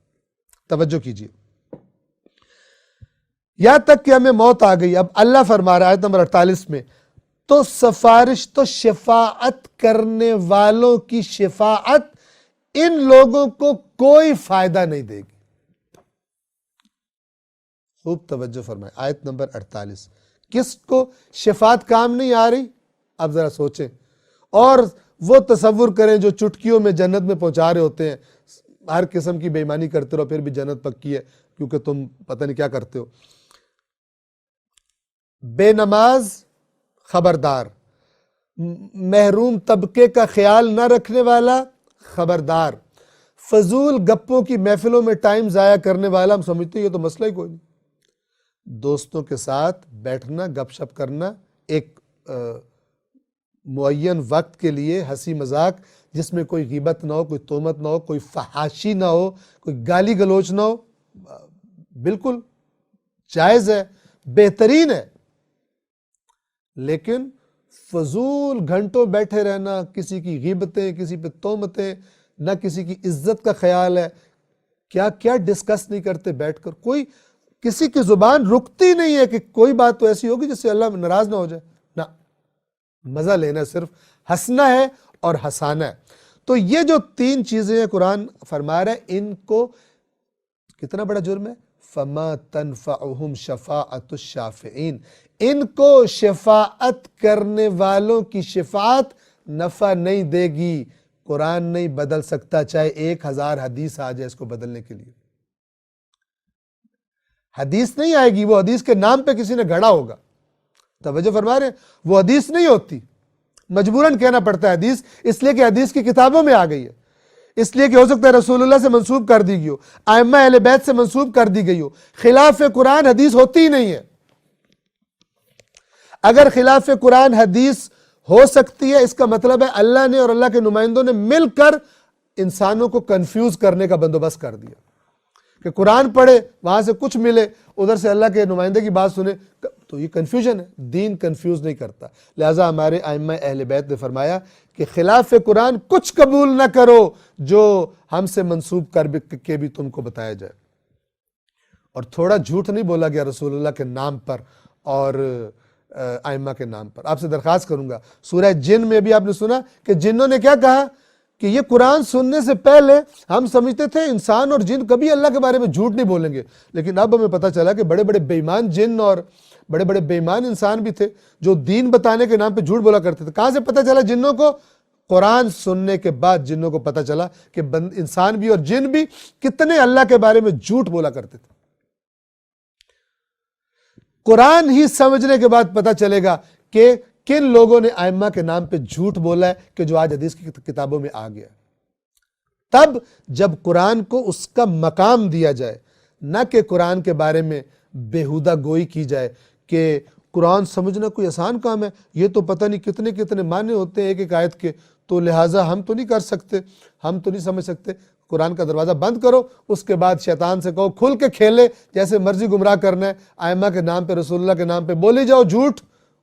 توجہ کیجئے. یہاں تک کہ ہمیں موت آ گئی. اب اللہ فرما رہا ہے آیت نمبر 48 میں، تو سفارش، تو شفاعت کرنے والوں کی شفاعت ان لوگوں کو کوئی فائدہ نہیں دے گی. خوب توجہ فرمائیں. آیت نمبر 48، کس کو شفاعت کام نہیں آ رہی؟ اب ذرا سوچیں اور وہ تصور کریں جو چٹکیوں میں جنت میں پہنچا رہے ہوتے ہیں. ہر قسم کی بے ایمانی کرتے رہو پھر بھی جنت پکی ہے کیونکہ تم پتہ نہیں کیا کرتے ہو. بے نماز خبردار، محروم طبقے کا خیال نہ رکھنے والا خبردار، فضول گپوں کی محفلوں میں ٹائم ضائع کرنے والا. ہم سمجھتے ہیں یہ تو مسئلہ ہی کوئی نہیں. دوستوں کے ساتھ بیٹھنا، گپ شپ کرنا، ایک معین وقت کے لیے ہنسی مذاق جس میں کوئی غیبت نہ ہو، کوئی تہمت نہ ہو، کوئی فحاشی نہ ہو، کوئی گالی گلوچ نہ ہو، بالکل جائز ہے، بہترین ہے. لیکن فضول گھنٹوں بیٹھے رہنا، کسی کی غیبتیں، کسی پہ تہمتیں، نہ کسی کی عزت کا خیال ہے، کیا کیا ڈسکس نہیں کرتے بیٹھ کر. کوئی کسی کی زبان رکتی نہیں ہے کہ کوئی بات تو ایسی ہوگی جس سے اللہ ناراض نہ ہو جائے. نہ، مزہ لینا، صرف ہنسنا ہے اور ہنسانا ہے. تو یہ جو 3 چیزیں قرآن فرما رہا ہے، ان کو کتنا بڑا جرم ہے؟ فما تنفعهم شفاعت الشافعین، ان کو شفاعت کرنے والوں کی شفاعت نفع نہیں دے گی۔ قرآن نہیں بدل سکتا چاہے 1000 حدیث آ جائے اس کو بدلنے کے لیے، حدیث نہیں آئے گی، وہ حدیث کے نام پہ کسی نے گھڑا ہوگا۔ توجہ فرما رہے ہیں، وہ حدیث نہیں ہوتی، مجبوراً کہنا پڑتا ہے حدیث، اس لیے کہ حدیث کی کتابوں میں آ گئی ہے، اس لیے کہ ہو سکتا ہے رسول اللہ سے منسوب کر دی گئی ہو، ائمہ اہل بیت سے منسوب کر دی گئی ہو۔ خلاف قرآن حدیث ہوتی ہی نہیں ہے۔ اگر خلاف قرآن حدیث ہو سکتی ہے، اس کا مطلب ہے اللہ نے اور اللہ کے نمائندوں نے مل کر انسانوں کو کنفیوز کرنے کا بندوبست کر دیا کہ قرآن پڑھے، وہاں سے کچھ ملے، ادھر سے اللہ کے نمائندے کی بات سنے، تو یہ کنفیوژن ہے۔ دین کنفیوز نہیں کرتا، لہٰذا ہمارے ائمہ اہل بیت نے فرمایا کہ خلاف قرآن کچھ قبول نہ کرو جو ہم سے منسوب کر کے بھی تم کو بتایا جائے۔ اور تھوڑا جھوٹ نہیں بولا گیا رسول اللہ کے نام پر اور ائمہ کے نام پر۔ آپ سے درخواست کروں گا، سورہ جن میں بھی آپ نے سنا کہ جنوں نے کیا کہا کہ یہ قرآن سننے سے پہلے ہم سمجھتے تھے انسان اور جن کبھی اللہ کے بارے میں جھوٹ نہیں بولیں گے، لیکن اب ہمیں پتہ چلا کہ بڑے بڑے بے ایمان جن اور بڑے بڑے بے ایمان انسان بھی تھے جو دین بتانے کے نام پہ جھوٹ بولا کرتے تھے۔ کہاں سے پتہ چلا جنوں کو؟ قرآن سننے کے بعد جنوں کو پتہ چلا کہ انسان بھی اور جن بھی کتنے اللہ کے بارے میں جھوٹ بولا کرتے تھے۔ قرآن ہی سمجھنے کے بعد پتہ چلے گا کہ کن لوگوں نے ائمہ کے نام پہ جھوٹ بولا ہے کہ جو آج حدیث کی کتابوں میں آ گیا۔ تب جب قرآن کو اس کا مقام دیا جائے، نہ کہ قرآن کے بارے میں بیہودہ گوئی کی جائے کہ قرآن سمجھنا کوئی آسان کام ہے، یہ تو پتہ نہیں کتنے کتنے معنی ہوتے ہیں ایک ایک آیت کے، تو لہٰذا ہم تو نہیں کر سکتے، ہم تو نہیں سمجھ سکتے۔ قرآن کا دروازہ بند کرو، اس کے بعد شیطان سے کہو کھل کے کھیلے، جیسے مرضی گمراہ کرنا ہے، ائمہ کے نام پہ رسول اللہ کے نام پہ بولی جاؤ جھوٹ،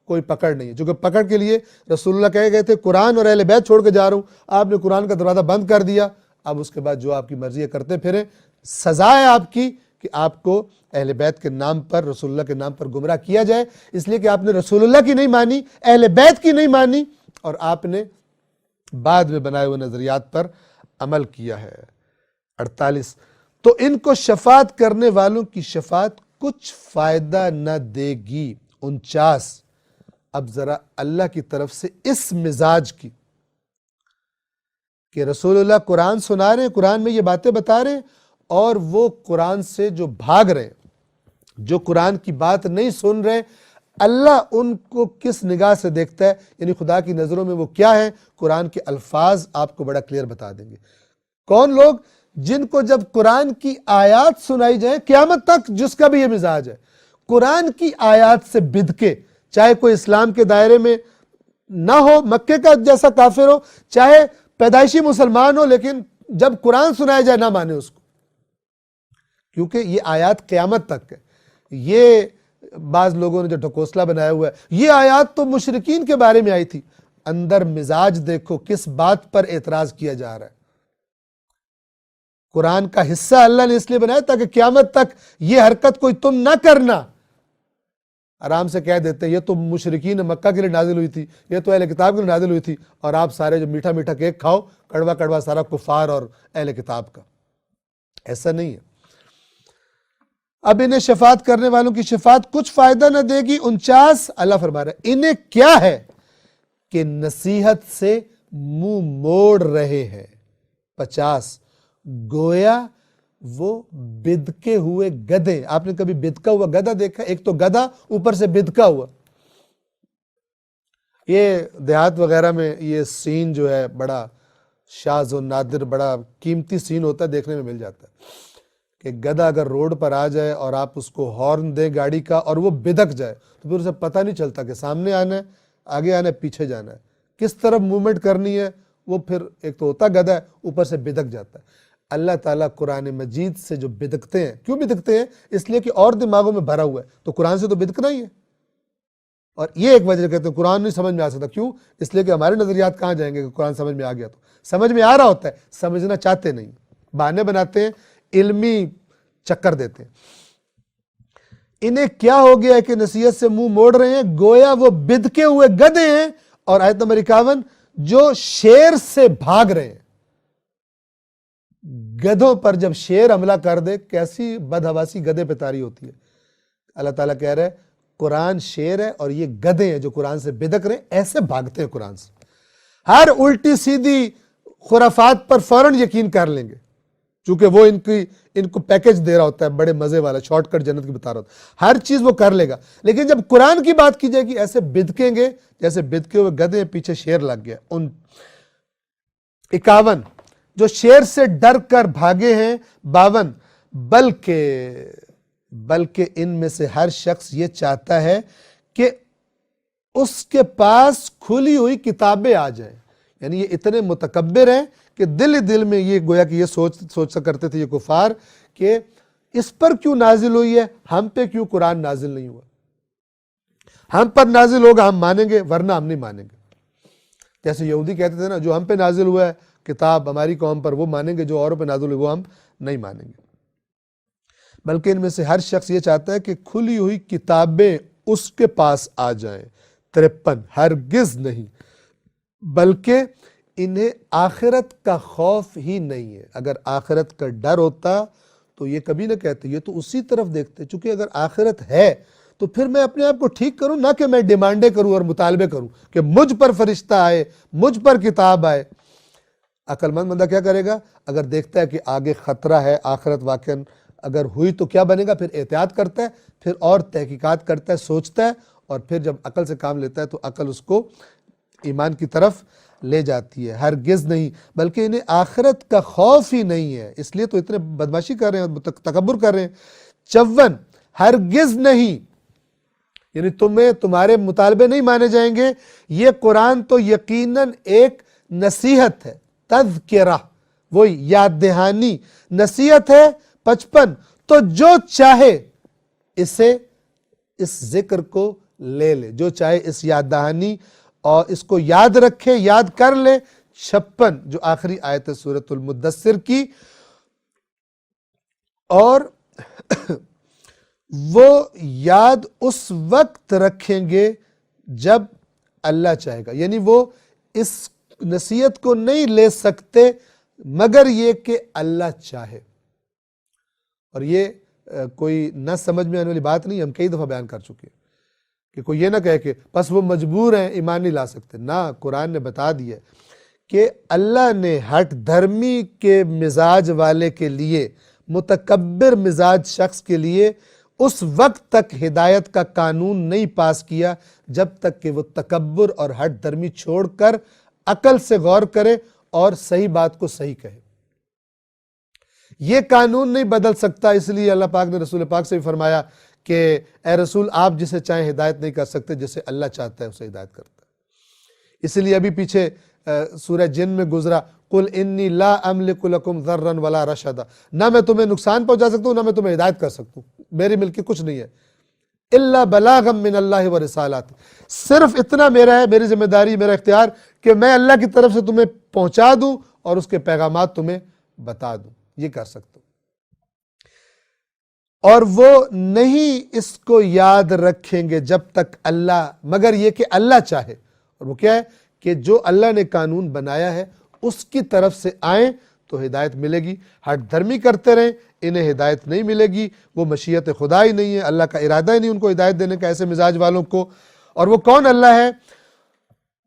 کوئی پکڑ نہیں ہے۔ چونکہ پکڑ کے لیے رسول اللہ کہے گئے تھے قرآن اور اہل بیت چھوڑ کے جا رہا ہوں، آپ نے قرآن کا دروازہ بند کر دیا، اب اس کے بعد جو آپ کی مرضی ہے کرتے پھریں۔ سزا ہے آپ کی کہ آپ کو اہل بیت کے نام پر، رسول اللہ کے نام پر گمراہ کیا جائے، اس لیے کہ آپ نے رسول اللہ کی نہیں مانی، اہل بیت کی نہیں مانی، اور آپ نے بعد میں بنائے ہوئے نظریات پر عمل کیا ہے۔ 48، تو ان کو شفاعت کرنے والوں کی شفاعت کچھ فائدہ نہ دے گی۔ 49، اب ذرا اللہ کی طرف سے اس مزاج کی کہ رسول اللہ قرآن سنا رہے ہیں، قرآن میں یہ باتیں بتا رہے ہیں، اور وہ قرآن سے جو بھاگ رہے ہیں، جو قرآن کی بات نہیں سن رہے، اللہ ان کو کس نگاہ سے دیکھتا ہے، یعنی خدا کی نظروں میں وہ کیا ہے، قرآن کے الفاظ آپ کو بڑا کلیئر بتا دیں گے۔ کون لوگ؟ جن کو جب قرآن کی آیات سنائی جائیں، قیامت تک جس کا بھی یہ مزاج ہے، قرآن کی آیات سے بدکے، چاہے کوئی اسلام کے دائرے میں نہ ہو، مکے کا جیسا کافر ہو، چاہے پیدائشی مسلمان ہو، لیکن جب قرآن سنایا جائے نہ مانے اس کو، کیونکہ یہ آیات قیامت تک ہے۔ یہ بعض لوگوں نے جو ڈھکوسلا بنایا ہوا ہے، یہ آیات تو مشرکین کے بارے میں آئی تھی، اندر مزاج دیکھو کس بات پر اعتراض کیا جا رہا ہے۔ قرآن کا حصہ اللہ نے اس لیے بنایا تاکہ قیامت تک یہ حرکت کوئی تم نہ کرنا۔ آرام سے کہہ دیتے یہ تو مشرکین مکہ کے لیے نازل ہوئی تھی، یہ تو اہل کتاب کے لیے نازل ہوئی تھی، اور آپ سارے جو میٹھا میٹھا کیک کھاؤ، کڑوا کڑوا سارا کفار اور اہل کتاب کا۔ ایسا نہیں ہے۔ اب انہیں شفاعت کرنے والوں کی شفاعت کچھ فائدہ نہ دے گی۔ 49، اللہ فرما رہا ہے انہیں کیا ہے کہ نصیحت سے منہ موڑ رہے ہیں۔ 50، گویا وہ بدکے ہوئے گدھے۔ آپ نے کبھی بدکا ہوا گدھا دیکھا؟ ایک تو گدھا اوپر سے بدکا ہوا۔ یہ دیہات وغیرہ میں یہ سین جو ہے بڑا شاذ و نادر، بڑا قیمتی سین ہوتا ہے، دیکھنے میں مل جاتا ہے کہ گدھا اگر روڈ پر آ جائے اور آپ اس کو ہارن دیں گاڑی کا اور وہ بدک جائے تو پھر اسے پتہ نہیں چلتا کہ سامنے آنا ہے، آگے آنا ہے، پیچھے جانا ہے، کس طرف موومنٹ کرنی ہے۔ وہ پھر ایک تو ہوتا گدھا ہے، اوپر سے بدک جاتا ہے۔ اللہ تعالیٰ قرآن مجید سے جو بدکتے ہیں، کیوں بدکتے ہیں؟ اس لیے کہ اور دماغوں میں بھرا ہوا ہے، تو قرآن سے تو بدکنا ہی ہے۔ اور یہ ایک وجہ کہتے ہیں قرآن نہیں سمجھ میں آ سکتا، کیوں؟ اس لیے کہ ہمارے نظریات کہاں جائیں گے کہ قرآن سمجھ میں آ گیا، تو سمجھ میں آ رہا ہوتا ہے، سمجھنا چاہتے نہیں، بہانے بناتے ہیں، علمی چکر دیتے ہیں۔ انہیں کیا ہو گیا ہے کہ نصیحت سے منہ موڑ رہے ہیں، گویا وہ بدکے ہوئے گدھے ہیں۔ اور آیت نمبر 51، جو شیر سے بھاگ رہے ہیں۔ گدھوں پر جب شیر حملہ کر دے کیسی بدحواسی گدھے پہ طاری ہوتی ہے۔ اللہ تعالیٰ کہہ رہے ہیں قرآن شیر ہے اور یہ گدھے ہیں جو قرآن سے بدک رہے ہیں، ایسے بھاگتے ہیں قرآن سے، ہر الٹی سیدھی خرافات پر فوراً یقین کر لیں گے، چونکہ وہ ان کو پیکج دے رہا ہوتا ہے بڑے مزے والا، شارٹ کٹ جنت کی بتا رہا ہوتا ہے، ہر چیز وہ کر لے گا، لیکن جب قرآن کی بات کی جائے گی ایسے بدکیں گے جیسے بدکے ہوئے گدھے پیچھے شیر لگ گیا۔ 51 جو شیر سے ڈر کر بھاگے ہیں، 52 بلکہ ان میں سے ہر شخص یہ چاہتا ہے کہ اس کے پاس کھلی ہوئی کتابیں آ جائیں، یعنی یہ اتنے متکبر ہیں کہ دل میں یہ گویا کہ یہ سوچ کرتے تھے یہ کفار کہ اس پر کیوں نازل ہوئی ہے، ہم پہ کیوں قرآن نازل نہیں ہوا، ہم پر نازل ہوگا ہم مانیں گے ورنہ ہم نہیں مانیں گے۔ جیسے یہودی کہتے تھے نا، جو ہم پہ نازل ہوا ہے کتاب ہماری قوم پر وہ مانیں گے، جو اوروں پہ نازل ہوئی وہ ہم نہیں مانیں گے۔ بلکہ ان میں سے ہر شخص یہ چاہتا ہے کہ کھلی ہوئی کتابیں اس کے پاس آ جائیں۔ 53 ہرگز نہیں، بلکہ انہیں آخرت کا خوف ہی نہیں ہے۔ اگر آخرت کا ڈر ہوتا تو یہ کبھی نہ کہتے، یہ تو اسی طرف دیکھتے، چونکہ اگر آخرت ہے تو پھر میں اپنے آپ کو ٹھیک کروں، نہ کہ میں ڈیمانڈیں کروں اور مطالبے کروں کہ مجھ پر فرشتہ آئے، مجھ پر کتاب آئے۔ عقل مند بندہ کیا کرے گا؟ اگر دیکھتا ہے کہ آگے خطرہ ہے، آخرت واقعاً اگر ہوئی تو کیا بنے گا، پھر احتیاط کرتا ہے، پھر اور تحقیقات کرتا ہے، سوچتا ہے، اور پھر جب عقل سے کام لیتا ہے تو عقل اس کو ایمان کی طرف لے جاتی ہے۔ ہرگز نہیں، بلکہ انہیں آخرت کا خوف ہی نہیں ہے، اس لیے تو اتنے بدماشی کر رہے ہیں، تکبر کر رہے ہیں۔ 54 ہرگز نہیں، یعنی تمہارے مطالبے نہیں مانے جائیں گے، یہ قرآن تو یقیناً ایک نصیحت ہے، تذکرہ، وہی یاد دہانی نصیحت ہے۔ 55 تو جو چاہے اس ذکر کو لے لے، جو چاہے اس یاد دہانی اور اس کو یاد رکھے، یاد کر لے۔ 56 جو آخری آیت ہے سورۃ المدثر کی، اور وہ یاد اس وقت رکھیں گے جب اللہ چاہے گا، یعنی وہ اس نصیحت کو نہیں لے سکتے مگر یہ کہ اللہ چاہے۔ اور یہ کوئی نہ سمجھ میں آنے والی بات نہیں، ہم کئی دفعہ بیان کر چکے ہیں کہ کوئی یہ نہ کہے کہ بس وہ مجبور ہیں ایمان نہیں لا سکتے، نہ، قرآن نے بتا دیا کہ اللہ نے ہٹ دھرمی کے مزاج والے کے لیے، متکبر مزاج شخص کے لیے اس وقت تک ہدایت کا قانون نہیں پاس کیا جب تک کہ وہ تکبر اور ہٹ دھرمی چھوڑ کر عقل سے غور کرے اور صحیح بات کو صحیح کہے۔ یہ قانون نہیں بدل سکتا، اس لیے اللہ پاک نے رسول پاک سے بھی فرمایا کہ اے رسول آپ جسے چاہیں ہدایت نہیں کر سکتے، جسے اللہ چاہتا ہے اسے ہدایت کرتا ہے۔ اس لیے ابھی پیچھے سورہ جن میں گزرا، قُلْ إِنِّي لَا أَمْلِكُ لَكُمْ ضَرًّا وَلَا رَشَدًا، نہ میں تمہیں نقصان پہنچا سکتا ہوں نہ میں تمہیں ہدایت کر سکتا ہوں، میری ملک کچھ نہیں ہے، إِلَّا بَلَاغًا مِّنَ اللَّهِ وَرِسَالَاتِهِ، صرف اتنا میرا ہے، میری ذمہ داری، میرا اختیار کہ میں اللہ کی طرف سے تمہیں پہنچا دوں اور اس کے پیغامات تمہیں بتا دوں، یہ کر سکتا ہوں۔ اور وہ نہیں اس کو یاد رکھیں گے جب تک اللہ، مگر یہ کہ اللہ چاہے، اور وہ کیا ہے کہ جو اللہ نے قانون بنایا ہے اس کی طرف سے آئیں تو ہدایت ملے گی، ہٹ دھرمی کرتے رہیں انہیں ہدایت نہیں ملے گی، وہ مشیت خدا ہی نہیں ہے، اللہ کا ارادہ ہی نہیں ان کو ہدایت دینے کا ایسے مزاج والوں کو۔ اور وہ کون اللہ ہے؟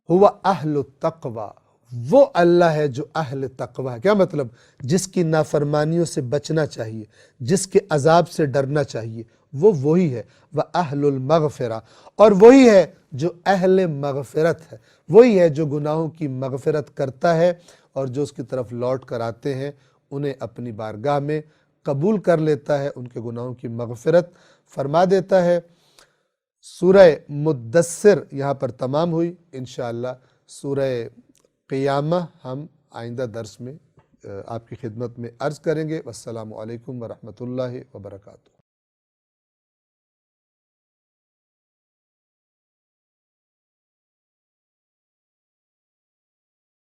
ہوا اہل التقوی، وہ اللہ ہے جو اہل تقوی ہے۔ کیا مطلب؟ جس کی نافرمانیوں سے بچنا چاہیے، جس کے عذاب سے ڈرنا چاہیے، وہ وہی ہے۔ وَأَهْلُ الْمَغْفِرَةِ، اور وہی ہے جو اہل مغفرت ہے، وہی ہے جو گناہوں کی مغفرت کرتا ہے اور جو اس کی طرف لوٹ کر آتے ہیں انہیں اپنی بارگاہ میں قبول کر لیتا ہے، ان کے گناہوں کی مغفرت فرما دیتا ہے۔ سورہ مدثر یہاں پر تمام ہوئی، انشاءاللہ سورہ قیامہ ہم آئندہ درس میں آپ کی خدمت میں عرض کریں گے۔ والسلام علیکم ورحمۃ اللہ وبرکاتہ۔